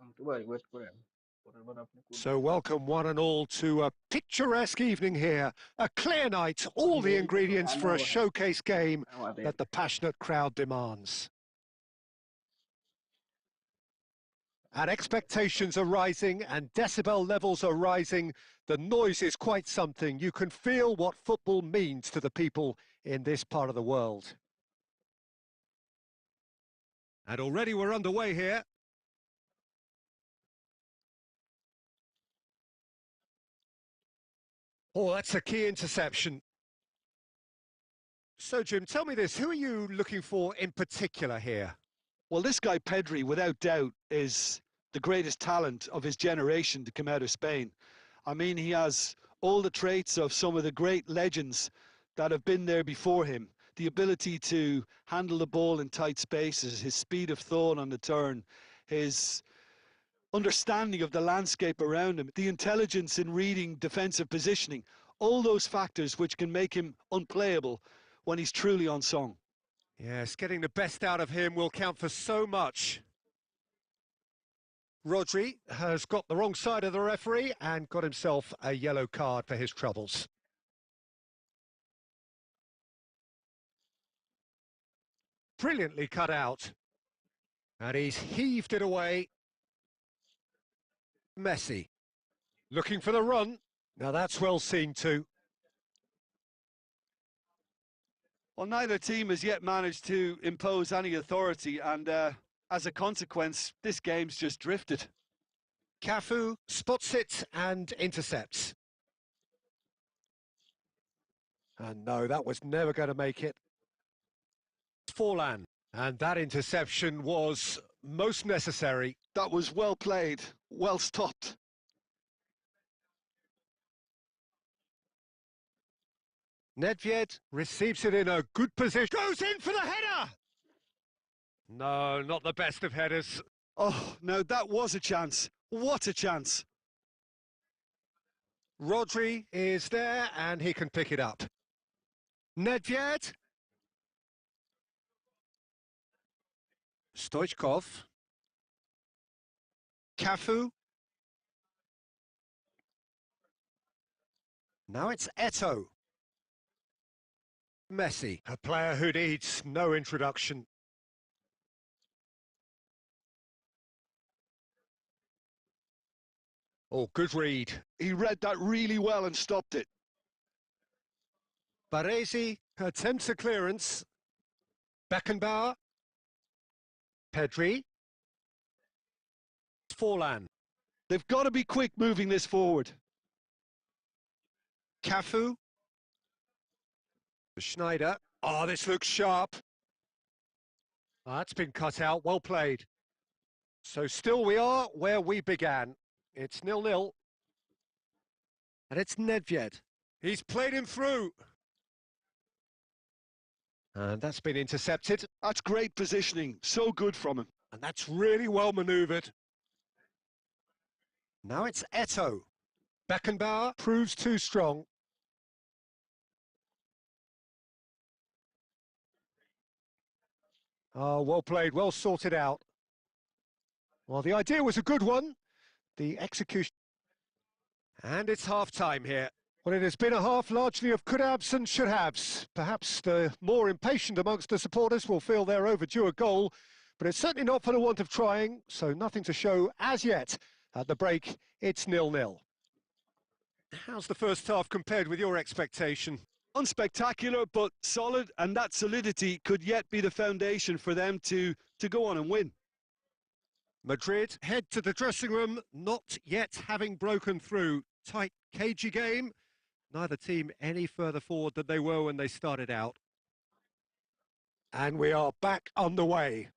हम तो भाई wait करें और बार आपने को So welcome one and all to a picturesque evening here, a clear night, all the ingredients for a showcase game that the passionate crowd demands. And expectations are rising and decibel levels are rising. The noise is quite something. You can feel what football means to the people in this part of the world. And already we're underway here. Oh, that's a key interception. So, Jim, tell me this, who are you looking for in particular here? Well, this guy, Pedri, without doubt, is the greatest talent of his generation to come out of Spain. I mean, he has all the traits of some of the great legends that have been there before him. The ability to handle the ball in tight spaces, his speed of thought on the turn, his understanding of the landscape around him, the intelligence in reading defensive positioning, all those factors which can make him unplayable when he's truly on song. Yes, getting the best out of him will count for so much. Rodri has got the wrong side of the referee and got himself a yellow card for his troubles. Brilliantly cut out. And he's heaved it away. Messi. Looking for the run. Now that's well seen too. Well, neither team has yet managed to impose any authority, and as a consequence, this game's just drifted. Cafu spots it and intercepts. And no, that was never going to make it. Forlan. And that interception was most necessary. That was well played, well stopped. Nedved receives it in a good position. Goes in for the header! No, not the best of headers. Oh, no, that was a chance. What a chance. Rodri is there and he can pick it up. Nedved. Stoichkov. Cafu. Now it's Eto'o. Messi, a player who needs no introduction. Oh, good read. He read that really well and stopped it. Baresi attempts a clearance. Beckenbauer. Pedri. Forlan. They've got to be quick moving this forward. Cafu. Schneider. Oh, this looks sharp. That's been cut out. Well played. So still we are where we began. It's 0-0. And it's Nedved. He's played him through. And that's been intercepted. That's great positioning. So good from him. And that's really well manoeuvred. Now it's Eto'o. Beckenbauer proves too strong. Oh, well played, well sorted out. Well, the idea was a good one. The execution... And it's half-time here. Well, it has been a half largely of could-haves and should-haves. Perhaps the more impatient amongst the supporters will feel they're overdue a goal, but it's certainly not for the want of trying, so nothing to show as yet. At the break, it's 0-0. How's the first half compared with your expectation? Unspectacular, but solid, and that solidity could yet be the foundation for them to go on and win. Madrid head to the dressing room, not yet having broken through. Tight, cagey game. Neither team any further forward than they were when they started out. And we are back underway.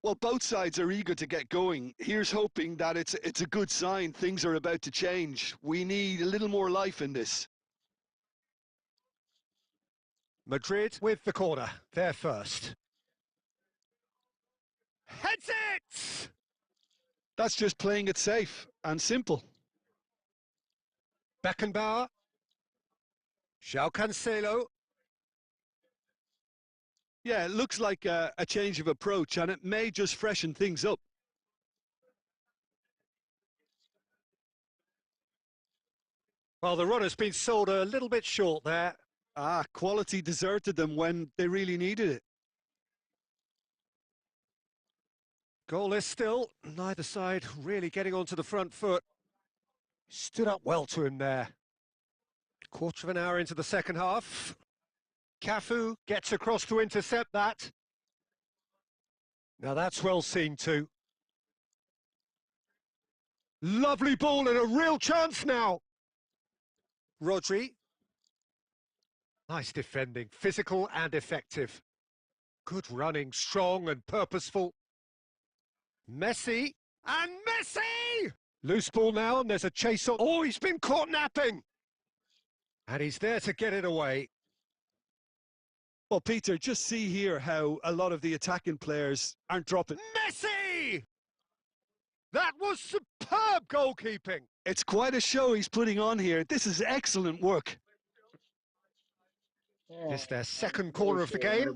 Well, both sides are eager to get going. Here's hoping that it's a good sign. Things are about to change. We need a little more life in this. Madrid with the corner. They're first. Heads it! That's just playing it safe and simple. Beckenbauer. João Cancelo. Yeah, it looks like a change of approach, and it may just freshen things up. Well, the run has been sold a little bit short there. Quality deserted them when they really needed it. Goalless still. Neither side really getting onto the front foot. Stood up well to him there. Quarter of an hour into the second half. Cafu gets across to intercept that. Now that's well seen too. Lovely ball and a real chance now. Rodri. Nice defending, physical and effective. Good running, strong and purposeful. Messi. And Messi! Loose ball now and there's a chase on. Oh, he's been caught napping. And he's there to get it away. Well, Peter, just see here how a lot of the attacking players aren't dropping. Messi! That was superb goalkeeping. It's quite a show he's putting on here. This is excellent work. It's their second corner of the game.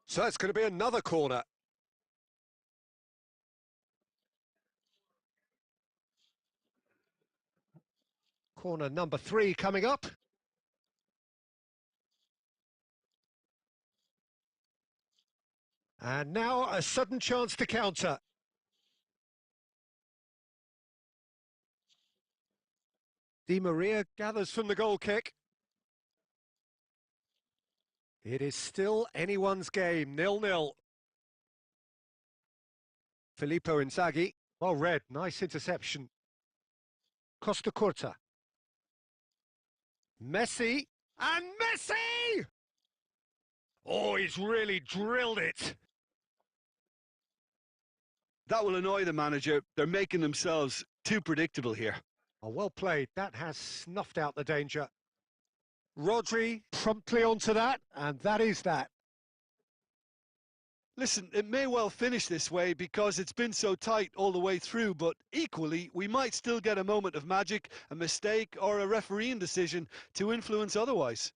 So it's going to be another corner. Corner number 3 coming up. And now a sudden chance to counter. Di Maria gathers from the goal kick. It is still anyone's game, 0-0. Filippo Inzaghi. Well read, nice interception. Costa Curta. Messi. And Messi! Oh, he's really drilled it. That will annoy the manager. They're making themselves too predictable here. Oh, well played. That has snuffed out the danger. Rodri promptly onto that, and that is that. Listen, it may well finish this way because it's been so tight all the way through, but equally, we might still get a moment of magic, a mistake, or a refereeing decision to influence otherwise.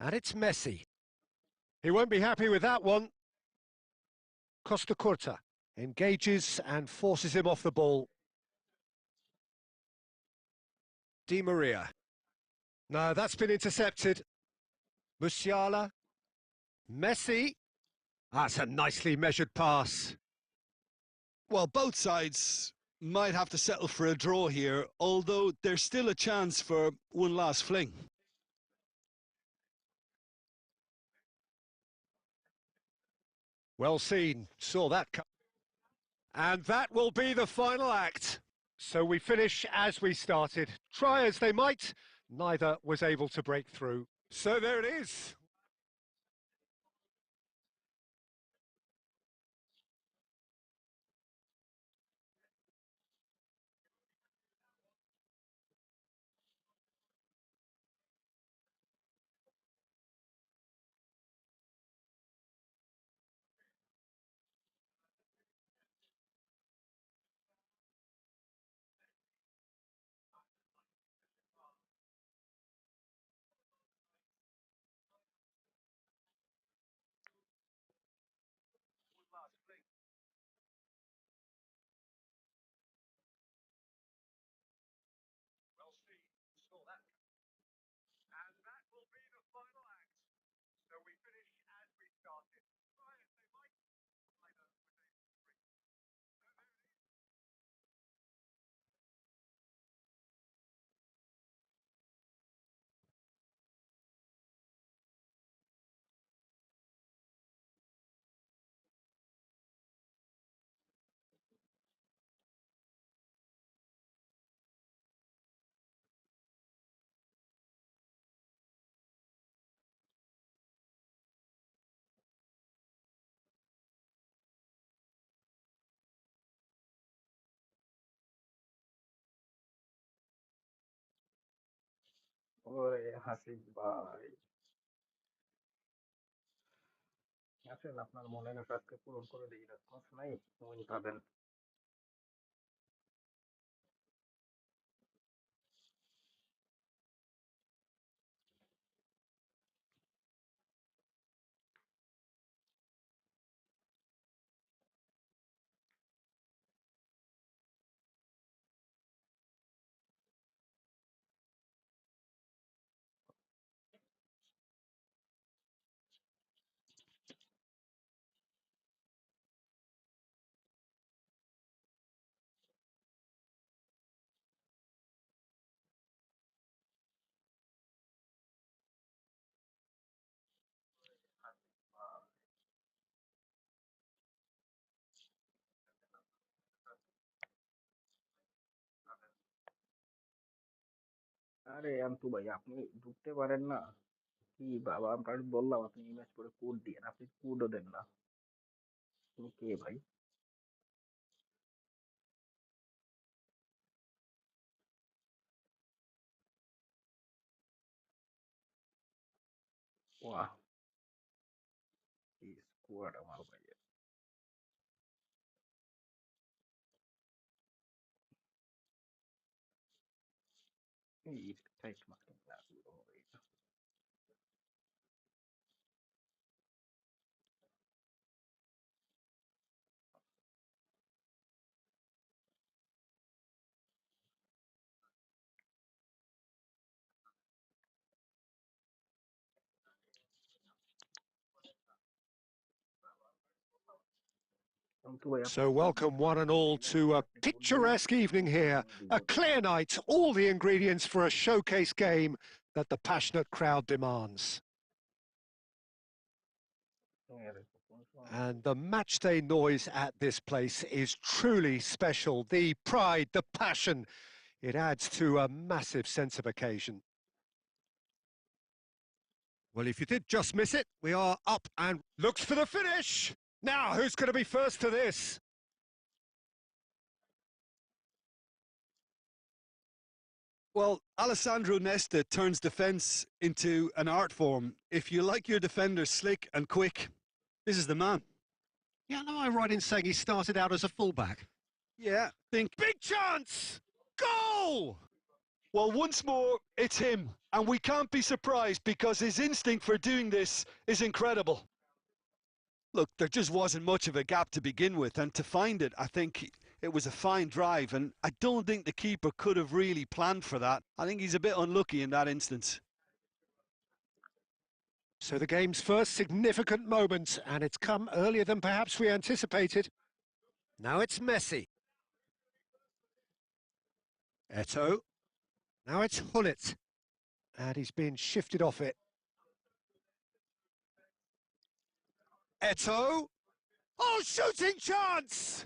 And it's Messi. He won't be happy with that one. Costa Curta engages and forces him off the ball. Di Maria. No, that's been intercepted. Musiala. Messi. That's a nicely measured pass. Well, both sides might have to settle for a draw here, although there's still a chance for one last fling. Well seen, saw that. And that will be the final act. So we finish as we started. Try as they might, neither was able to break through. So there it is. ওরে হাসিব ভাই, আসেন আপনার মনের আশাকে পূরণ করে দিই, response নাই, উইন পাবেন। আরে আন্টু ভাই, আপনি ঢুকতে পারেন না? কি বাবা, আপনার বললাম আপনি ইমেজ করে কোড দিয়েন, আপনি কোডও দেন না। তুমি কে ভাই? ওয়াহ, কি স্কোয়াড আমার ভাইয়ের। এই টাইট মার্কিং না এটা। আন্টু ভাই, আপনি So কোড welcome দেন, one and আপনি all ইমেজ to করে a আপনি কোড দিলে picturesque evening আমি here. দিব। A clear night, all the ingredients for a showcase game that the passionate crowd demands. And the matchday noise at this place is truly special. The pride, the passion, it adds to a massive sense of occasion. Well, if you did just miss it, we are up and looks for the finish. Now, who's going to be first to this? Well, Alessandro Nesta turns defence into an art form. If you like your defenders slick and quick, this is the man. Yeah, am I right in saying he started out as a fullback? Yeah, Big chance! Goal! Well, once more, it's him. And we can't be surprised because his instinct for doing this is incredible. Look, there just wasn't much of a gap to begin with, and to find it, I think it was a fine drive, and I don't think the keeper could have really planned for that. I think he's a bit unlucky in that instance. So the game's first significant moment, and it's come earlier than perhaps we anticipated. Now it's Messi. Eto'o. Now it's Hullet. And he's been shifted off it. Eto'o. Oh, shooting chance!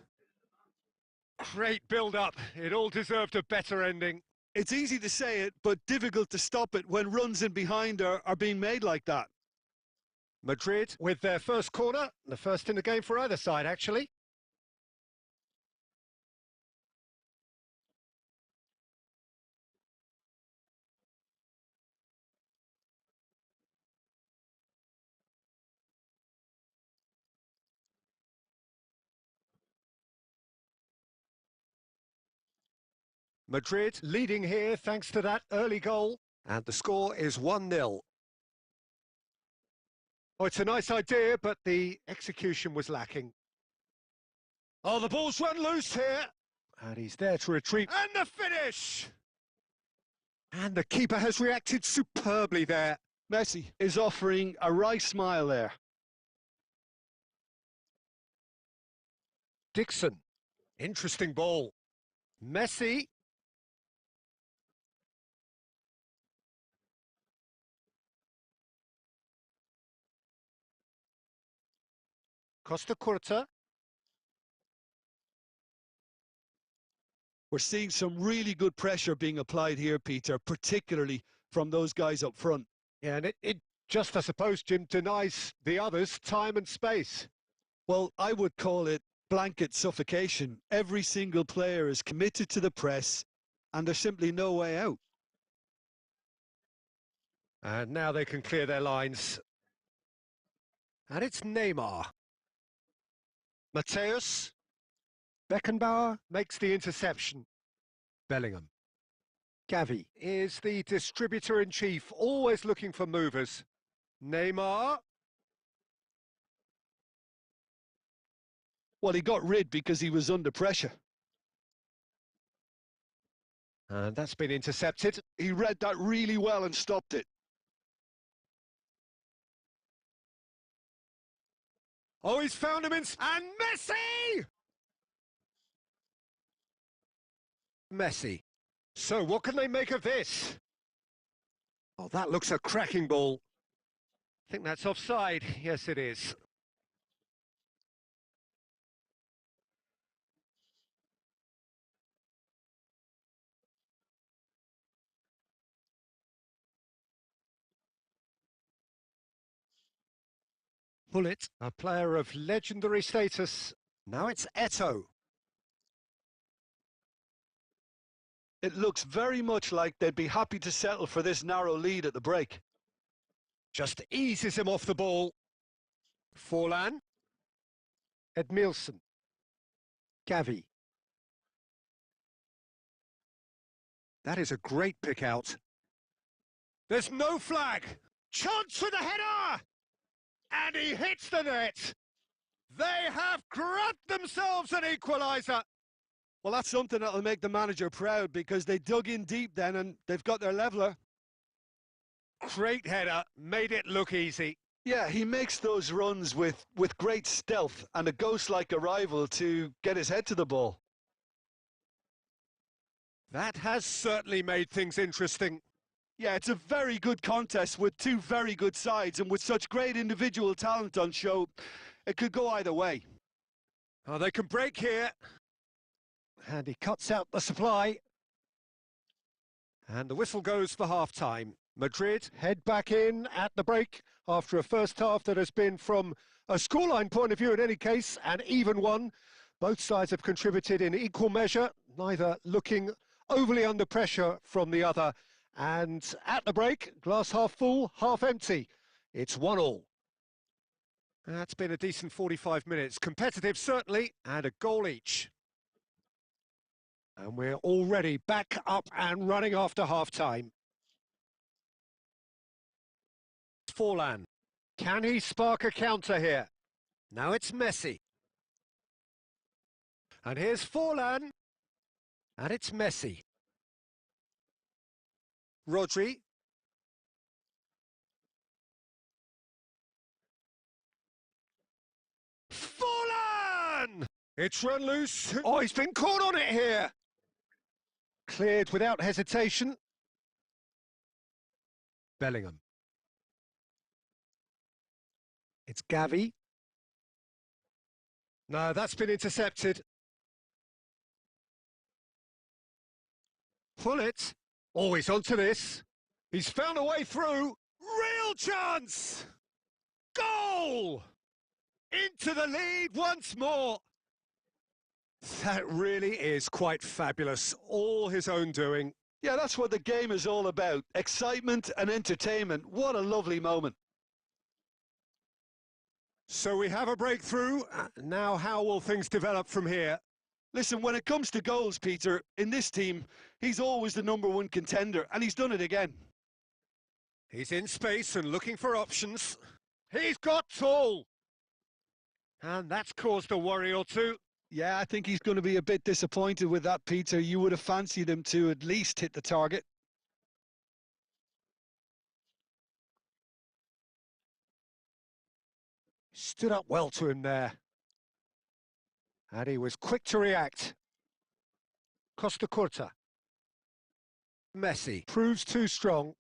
Great build-up. It all deserved a better ending. It's easy to say it, but difficult to stop it when runs in behind are being made like that. Madrid with their first corner, the first in the game for either side, actually. Madrid leading here thanks to that early goal, and the score is 1-0. Oh, it's a nice idea, but the execution was lacking. Oh, the ball's run loose here. And he's there to retrieve. And the finish! And the keeper has reacted superbly there. Messi is offering a wry smile there. Dixon. Interesting ball. Messi. Costa Curta. We're seeing some really good pressure being applied here, Peter, particularly from those guys up front. Yeah, and it just, I suppose, Jim, denies the others time and space. Well, I would call it blanket suffocation. Every single player is committed to the press, and there's simply no way out. And now they can clear their lines. And it's Neymar. Mateus. Beckenbauer makes the interception. Bellingham. Gavi is the distributor-in-chief, always looking for movers. Neymar. Well, he got rid because he was under pressure. And that's been intercepted. He read that really well and stopped it. Oh, he's found him in... And Messi! Messi. So, what can they make of this? Oh, that looks a cracking ball. I think that's offside. Yes, it is. Hullet, a player of legendary status. Now it's Eto'o. It looks very much like they'd be happy to settle for this narrow lead at the break. Just eases him off the ball. Forlan. Edmilson. Gavi. That is a great pick out. There's no flag. Chance with a header! And he hits the net. They have grabbed themselves an equaliser. Well, that's something that'll make the manager proud because they dug in deep then and they've got their leveller. Great header, made it look easy. Yeah, he makes those runs with great stealth and a ghost-like arrival to get his head to the ball. That has certainly made things interesting. Yeah, it's a very good contest with two very good sides and with such great individual talent on show. It could go either way. Oh, they can break here. And he cuts out the supply. And the whistle goes for half-time. Madrid head back in at the break after a first half that has been, from a scoreline point of view in any case, an even one. Both sides have contributed in equal measure, neither looking overly under pressure from the other. And at the break, glass half full, half empty. It's 1-1. That's been a decent 45 minutes. Competitive, certainly, and a goal each. And we're already back up and running after half-time. Forlan. Can he spark a counter here? Now it's Messi. And here's Forlan. And it's Messi. Rodri. Forlan! It's run loose. Oh, he's been caught on it here. Cleared without hesitation. Bellingham. It's Gavi. No, that's been intercepted. Pull it. Oh, he's onto this. He's found a way through. Real chance! Goal! Into the lead once more. That really is quite fabulous. All his own doing. Yeah, that's what the game is all about. Excitement and entertainment. What a lovely moment. So we have a breakthrough. Now how will things develop from here? Listen, when it comes to goals, Peter, in this team, he's always the #1 contender, and he's done it again. He's in space and looking for options. He's got tall. And that's caused a worry or two. Yeah, I think he's going to be a bit disappointed with that, Peter. You would have fancied him to at least hit the target. Stood up well to him there. And he was quick to react. Costa Curta. Messi proves too strong.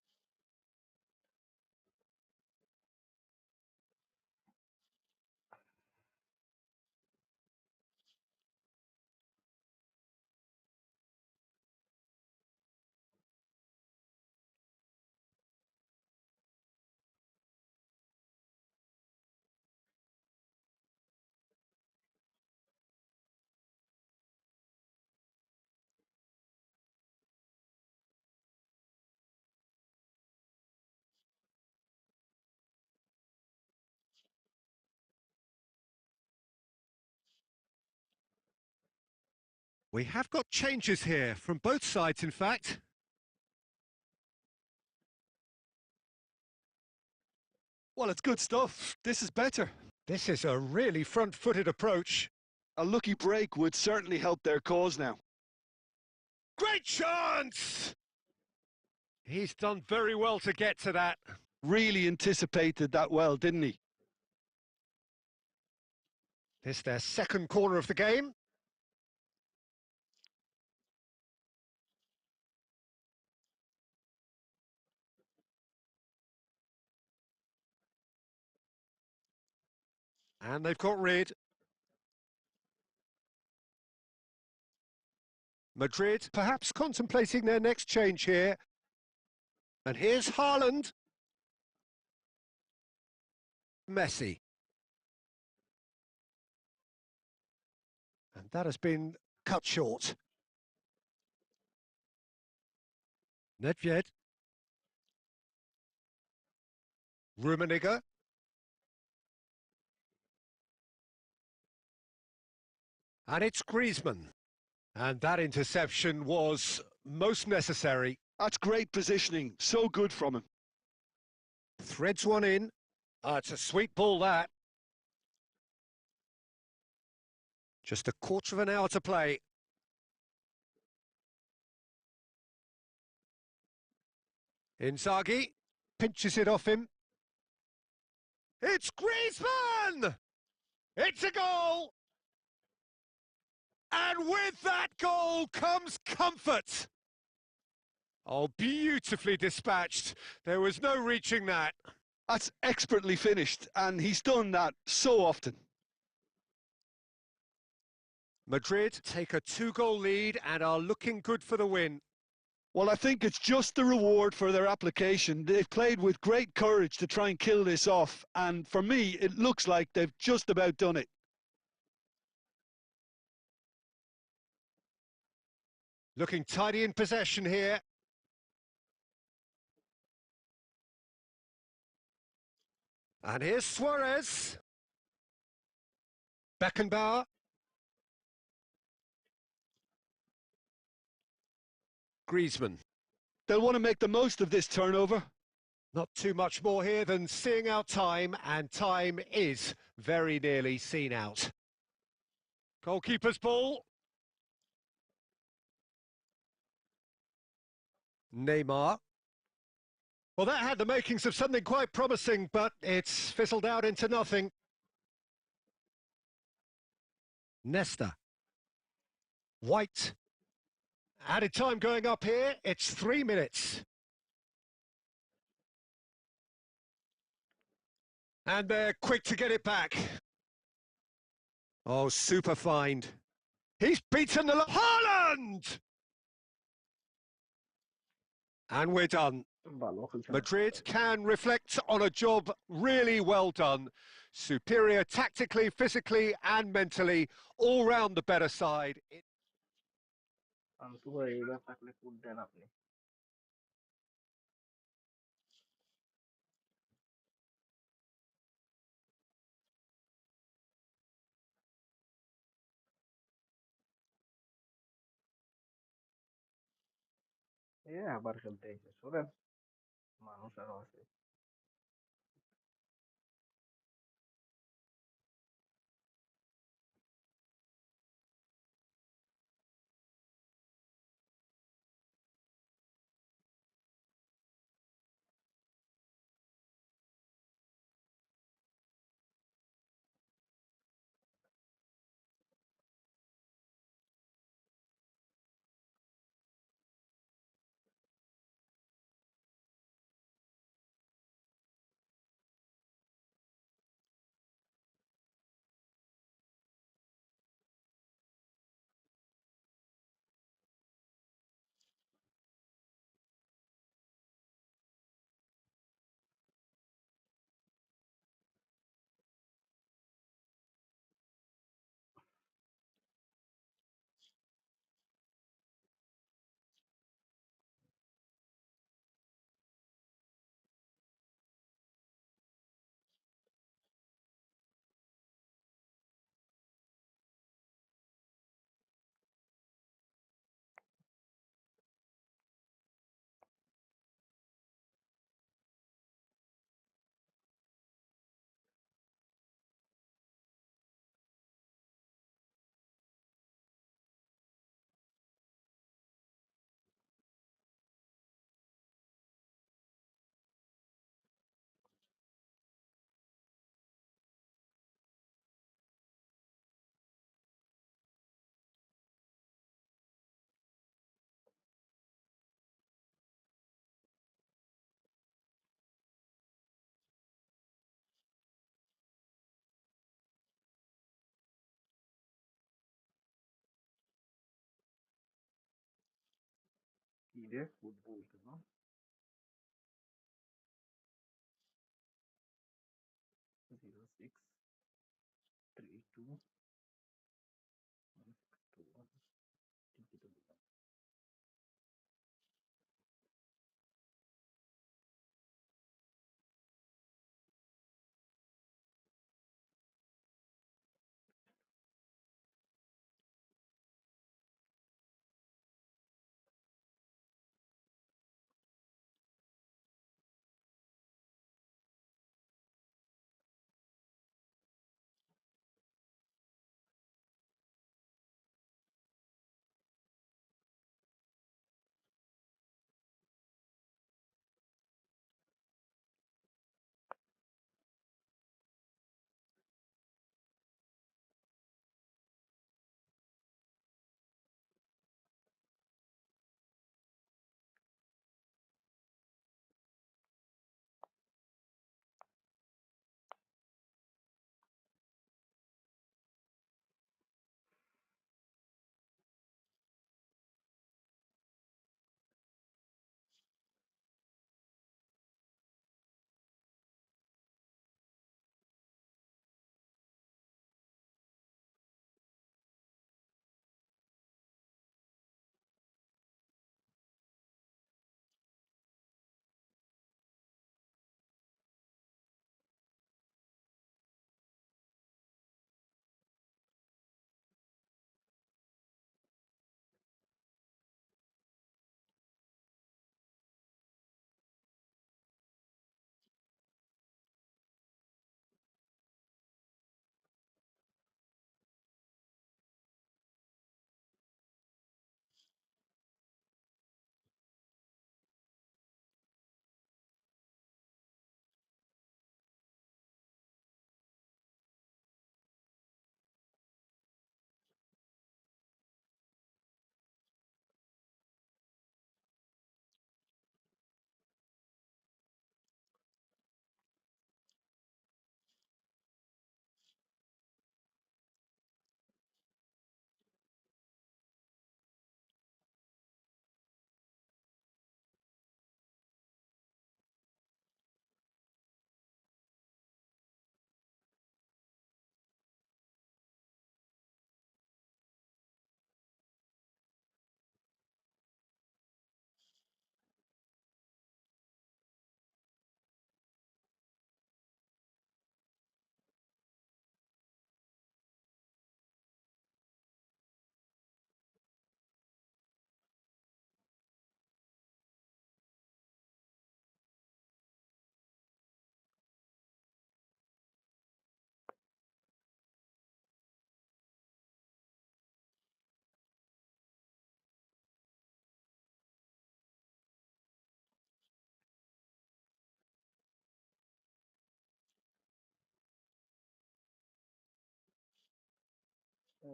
We have got changes here, from both sides, in fact. Well, it's good stuff. This is better. This is a really front-footed approach. A lucky break would certainly help their cause now. Great chance! He's done very well to get to that. Really anticipated that well, didn't he? This their second corner of the game. And they've got rid. Madrid perhaps contemplating their next change here. And here's Haaland. Messi. And that has been cut short. Nedved. Rummenigge. And it's Griezmann. And that interception was most necessary. That's great positioning. So good from him. Threads one in. It's a sweet ball, that. Just a quarter of an hour to play. Inzaghi pinches it off him. It's Griezmann! It's a goal! And with that goal comes comfort. Oh, beautifully dispatched. There was no reaching that. That's expertly finished, and he's done that so often. Madrid take a 2-goal lead and are looking good for the win. Well, I think it's just the reward for their application. They've played with great courage to try and kill this off, and for me, it looks like they've just about done it. Looking tidy in possession here. And here's Suarez. Beckenbauer. Griezmann. They'll want to make the most of this turnover. Not too much more here than seeing out time, and time is very nearly seen out. Goalkeeper's ball. Neymar. Well, that had the makings of something quite promising, but it's fizzled out into nothing. Nesta. White. Added time going up here. It's 3 minutes. And they're quick to get it back. Oh, super find. He's beaten the... Haaland! And we're done. Madrid can reflect on a job really well done. Superior tactically, physically and mentally, all round the better side. আবার খেলতে এসে শোনেন মানুষ আরো আছে কি রে football কেন 0632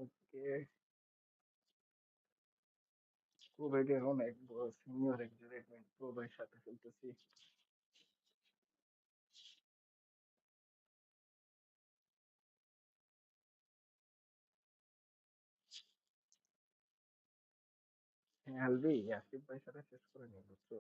Okay. COBEG অনেক বড় সিনিয়র এক্সাইটমেন্ট প্রোবের সাথে খেলতেছি। হ্যাঁ আলবি আসিফ ভাই সাথে শেষ করে নিই বুঝছো।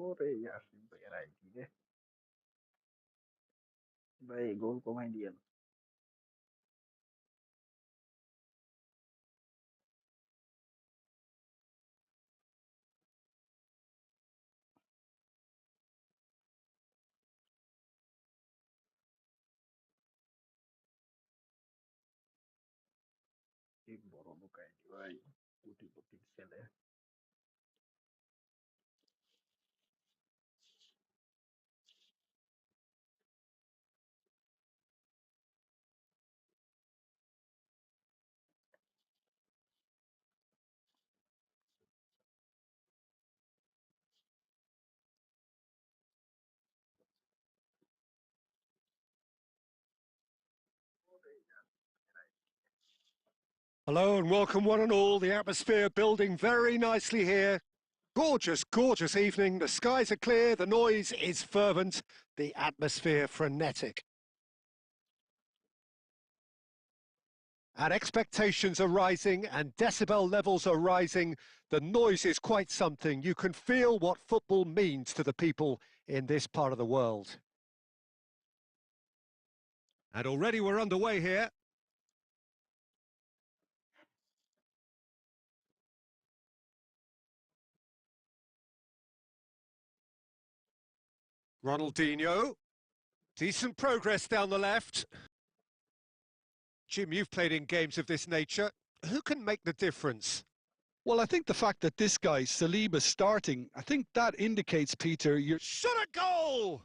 ওরে আসিফ ভাইয়ের আইডি রে ভাই গোল কমাই দিয়েন। ঠিক বড় লোক আইডি ভাই, কোটিপতির ছেলে। Hello and welcome one and all. The atmosphere building very nicely here. Gorgeous, gorgeous evening. The skies are clear, the noise is fervent, the atmosphere frenetic. And expectations are rising and decibel levels are rising. The noise is quite something. You can feel what football means to the people in this part of the world. And already we're underway here. Ronaldinho. Decent progress down the left. Jim, you've played in games of this nature. Who can make the difference? Well, I think the fact that this guy, Saliba's starting, I think that indicates, Peter, you're... Shot a goal!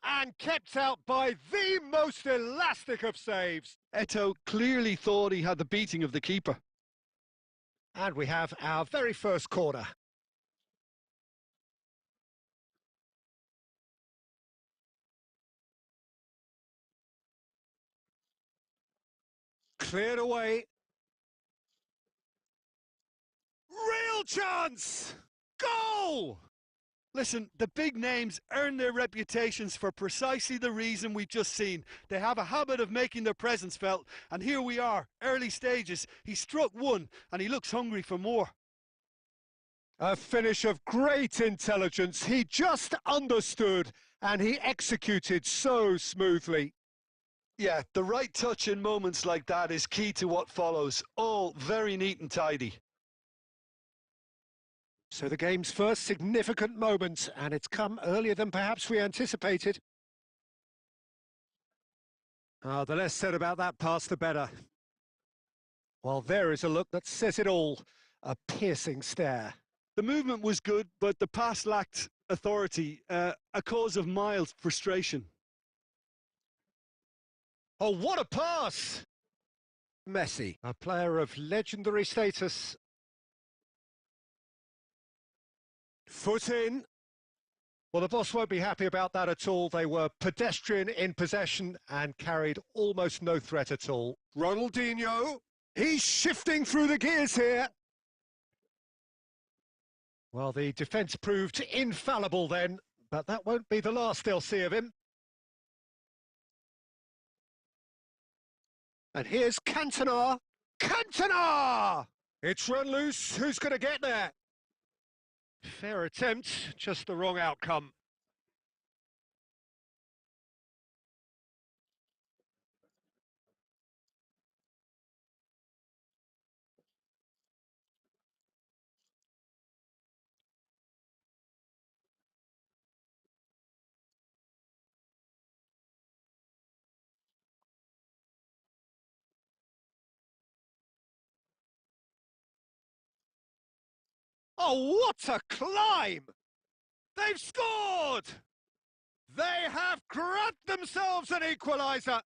And kept out by the most elastic of saves. Eto'o clearly thought he had the beating of the keeper. And we have our very first corner. Cleared away. Real chance! Goal! Listen, the big names earn their reputations for precisely the reason we've just seen. They have a habit of making their presence felt, and here we are, early stages. He struck one, and he looks hungry for more. A finish of great intelligence. He just understood, and he executed so smoothly. Yeah, the right touch in moments like that is key to what follows. All very neat and tidy. So the game's first significant moment, and it's come earlier than perhaps we anticipated. The less said about that pass, the better. Well, there is a look that says it all. A piercing stare. The movement was good, but the pass lacked authority, a cause of mild frustration. Oh, what a pass! Messi, a player of legendary status. Foot in. Well, the boss won't be happy about that at all. They were pedestrian in possession and carried almost no threat at all. Ronaldinho, he's shifting through the gears here. Well, the defence proved infallible then, but that won't be the last they'll see of him. And here's Cantona. Cantona! It's run loose. Who's going to get there? Fair attempt, just the wrong outcome. Oh, what a climb! They've scored! They have grabbed themselves an equaliser.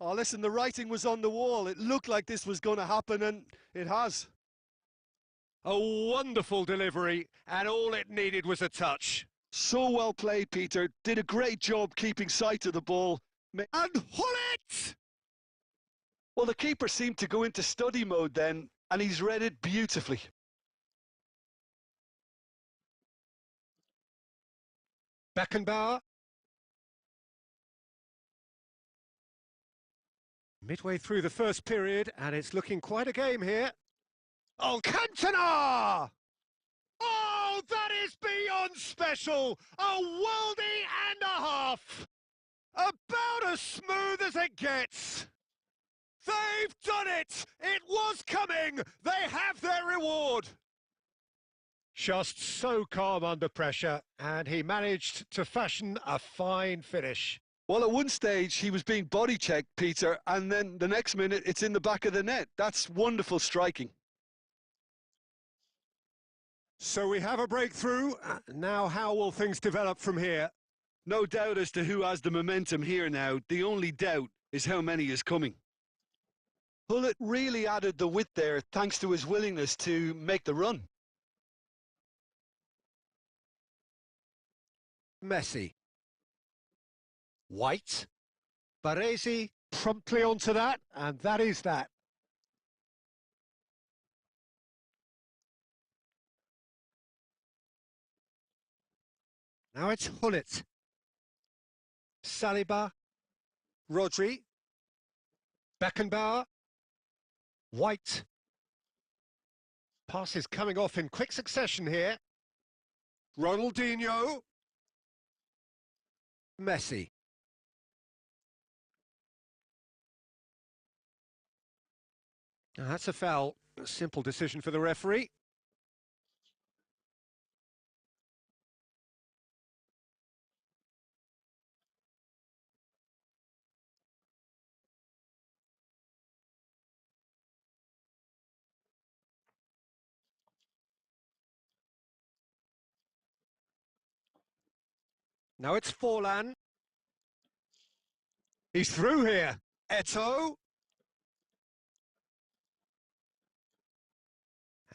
Oh, listen, the writing was on the wall. It looked like this was going to happen, and it has. A wonderful delivery, and all it needed was a touch. So well played, Peter. Did a great job keeping sight of the ball. And Hullet! Well, the keeper seemed to go into study mode then, and he's read it beautifully. Beckenbauer. Midway through the first period, and it's looking quite a game here. Oh, Cantona! Oh, that is beyond special! A worldie and a half! About as smooth as it gets! They've done it! It was coming! They have their reward! Just so calm under pressure, and he managed to fashion a fine finish. Well, at one stage, he was being body checked, Peter, and then the next minute, it's in the back of the net. That's wonderful striking. So we have a breakthrough. Now, how will things develop from here? No doubt as to who has the momentum here now. The only doubt is how many is coming. Hullet really added the width there thanks to his willingness to make the run. Messi. White. Baresi promptly onto that, and that is that. Now it's Hullet. Saliba. Rodri. Beckenbauer. White. Passes coming off in quick succession here. Ronaldinho. Messi. Now that's a foul. A simple decision for the referee. Now it's Forlan. He's through here. Eto'o.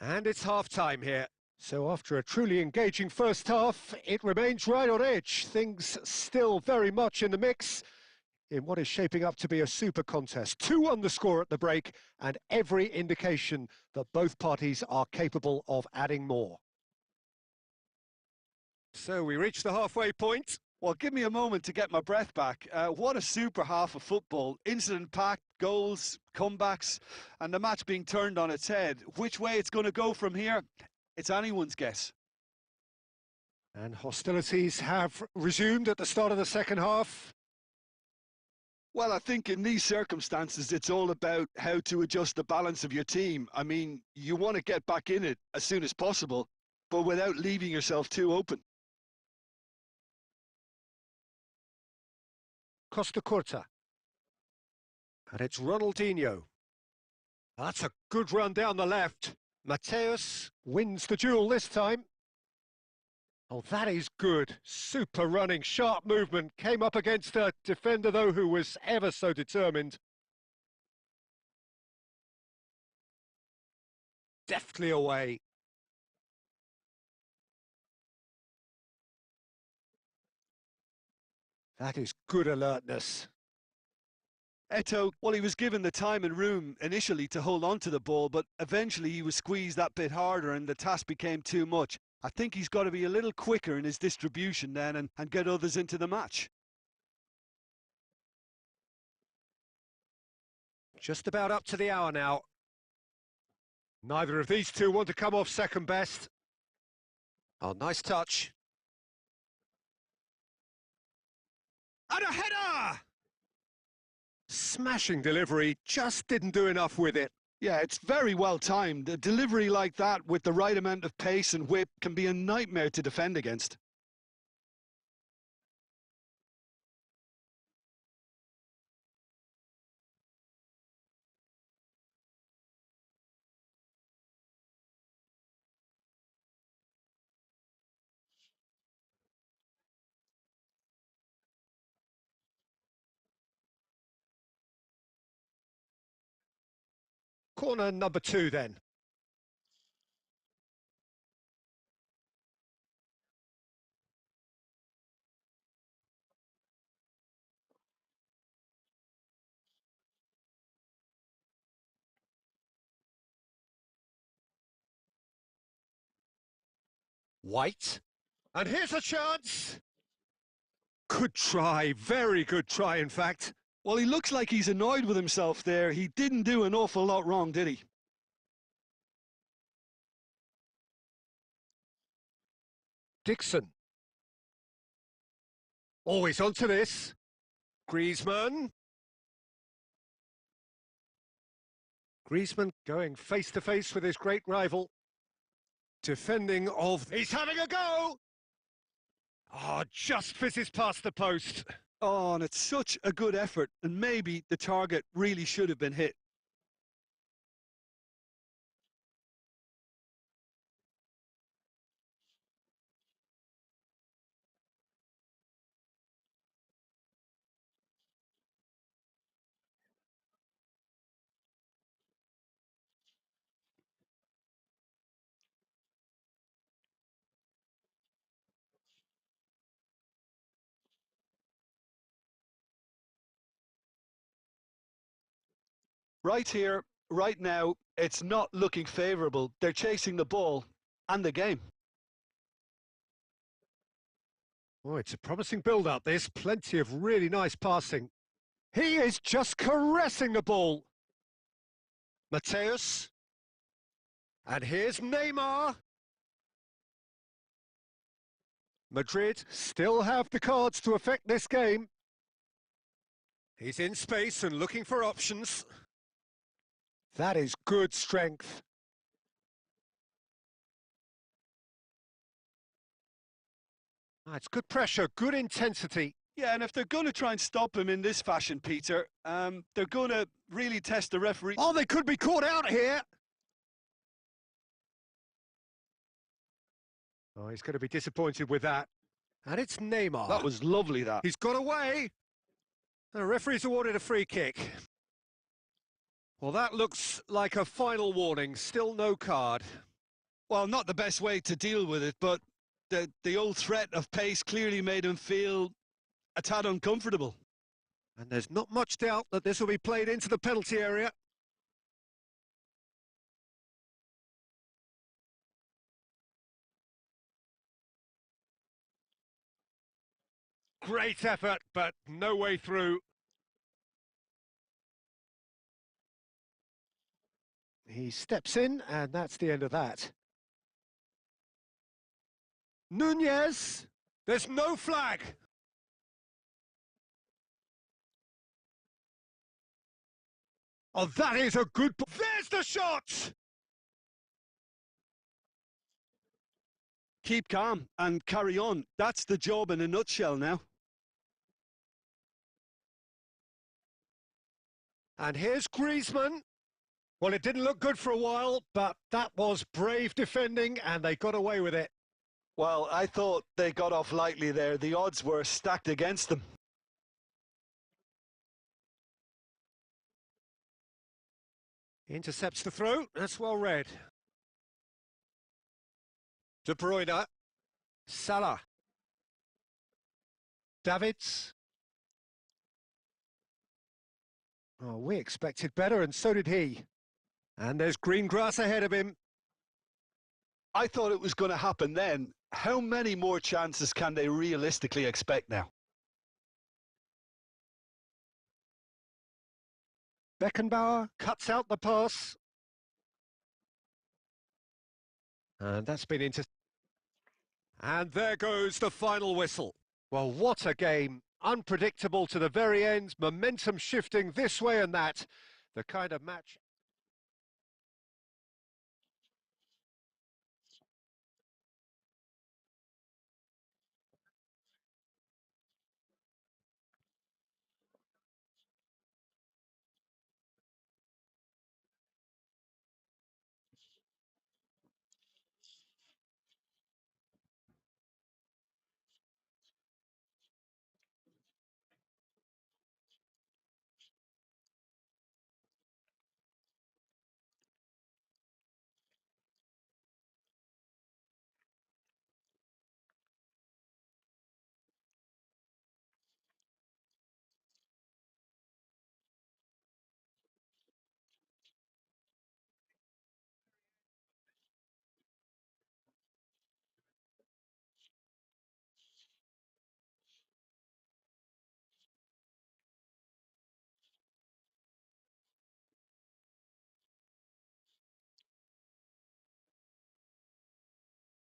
And it's half-time here. So after a truly engaging first half, it remains right on edge. Things still very much in the mix in what is shaping up to be a super contest. 2 on the score at the break, and every indication that both parties are capable of adding more. So we reach the halfway point. Well, give me a moment to get my breath back. What a super half of football. Incident-packed, goals, comebacks, and the match being turned on its head. Which way it's going to go from here, it's anyone's guess. And hostilities have resumed at the start of the second half. Well, I think in these circumstances, it's all about how to adjust the balance of your team. I mean, you want to get back in it as soon as possible, but without leaving yourself too open. Costa Curta. And it's Ronaldinho. That's a good run down the left. Mateus wins the duel this time. Oh, that is good. Super running, sharp movement. Came up against a defender, though, who was ever so determined. Deftly away. That is good alertness. Eto, well, he was given the time and room initially to hold on to the ball, but eventually he was squeezed that bit harder and the task became too much. I think he's got to be a little quicker in his distribution then and get others into the match. Just about up to the hour now. Neither of these two want to come off second best. Oh, nice touch. And a header! Smashing delivery, just didn't do enough with it. Yeah, it's very well timed. A delivery like that with the right amount of pace and whip can be a nightmare to defend against. Corner number 2 then. White. And here's a chance. Good try, very good try, in fact. Well, he looks like he's annoyed with himself there. He didn't do an awful lot wrong, did he? Dixon. Always onto this. Griezmann. Griezmann going face-to-face with his great rival. Defending of... He's having a go! Oh, just fizzes past the post. Oh, and it's such a good effort, and maybe the target really should have been hit. Right here, right now, it's not looking favourable. They're chasing the ball and the game. Oh, it's a promising build-up, this. Plenty of really nice passing. He is just caressing the ball. Mateus. And here's Neymar. Madrid still have the cards to affect this game. He's in space and looking for options. That is good strength. It's good pressure, good intensity. Yeah, and if they're going to try and stop him in this fashion, Peter, they're going to really test the referee. Oh, they could be caught out here. Oh, he's going to be disappointed with that. And it's Neymar. That was lovely, that. He's got away. The referee's awarded a free kick. Well, that looks like a final warning. Still no card. Well, not the best way to deal with it, but the old threat of pace clearly made him feel a tad uncomfortable. And there's not much doubt that this will be played into the penalty area. Great effort, but no way through. He steps in, and that's the end of that. Nunez! There's no flag! Oh, that is a good... There's the shot! Keep calm and carry on. That's the job in a nutshell now. And here's Griezmann. Well, it didn't look good for a while, but that was brave defending, and they got away with it. Well, I thought they got off lightly there. The odds were stacked against them. Intercepts the throw. That's well read. De Bruyne. Salah. Davids. Oh, we expected better, and so did he. And there's green grass ahead of him. I thought it was going to happen then. How many more chances can they realistically expect now? Beckenbauer cuts out the pass. And that's been into... And there goes the final whistle. Well, what a game. Unpredictable to the very end, momentum shifting this way and that. The kind of match...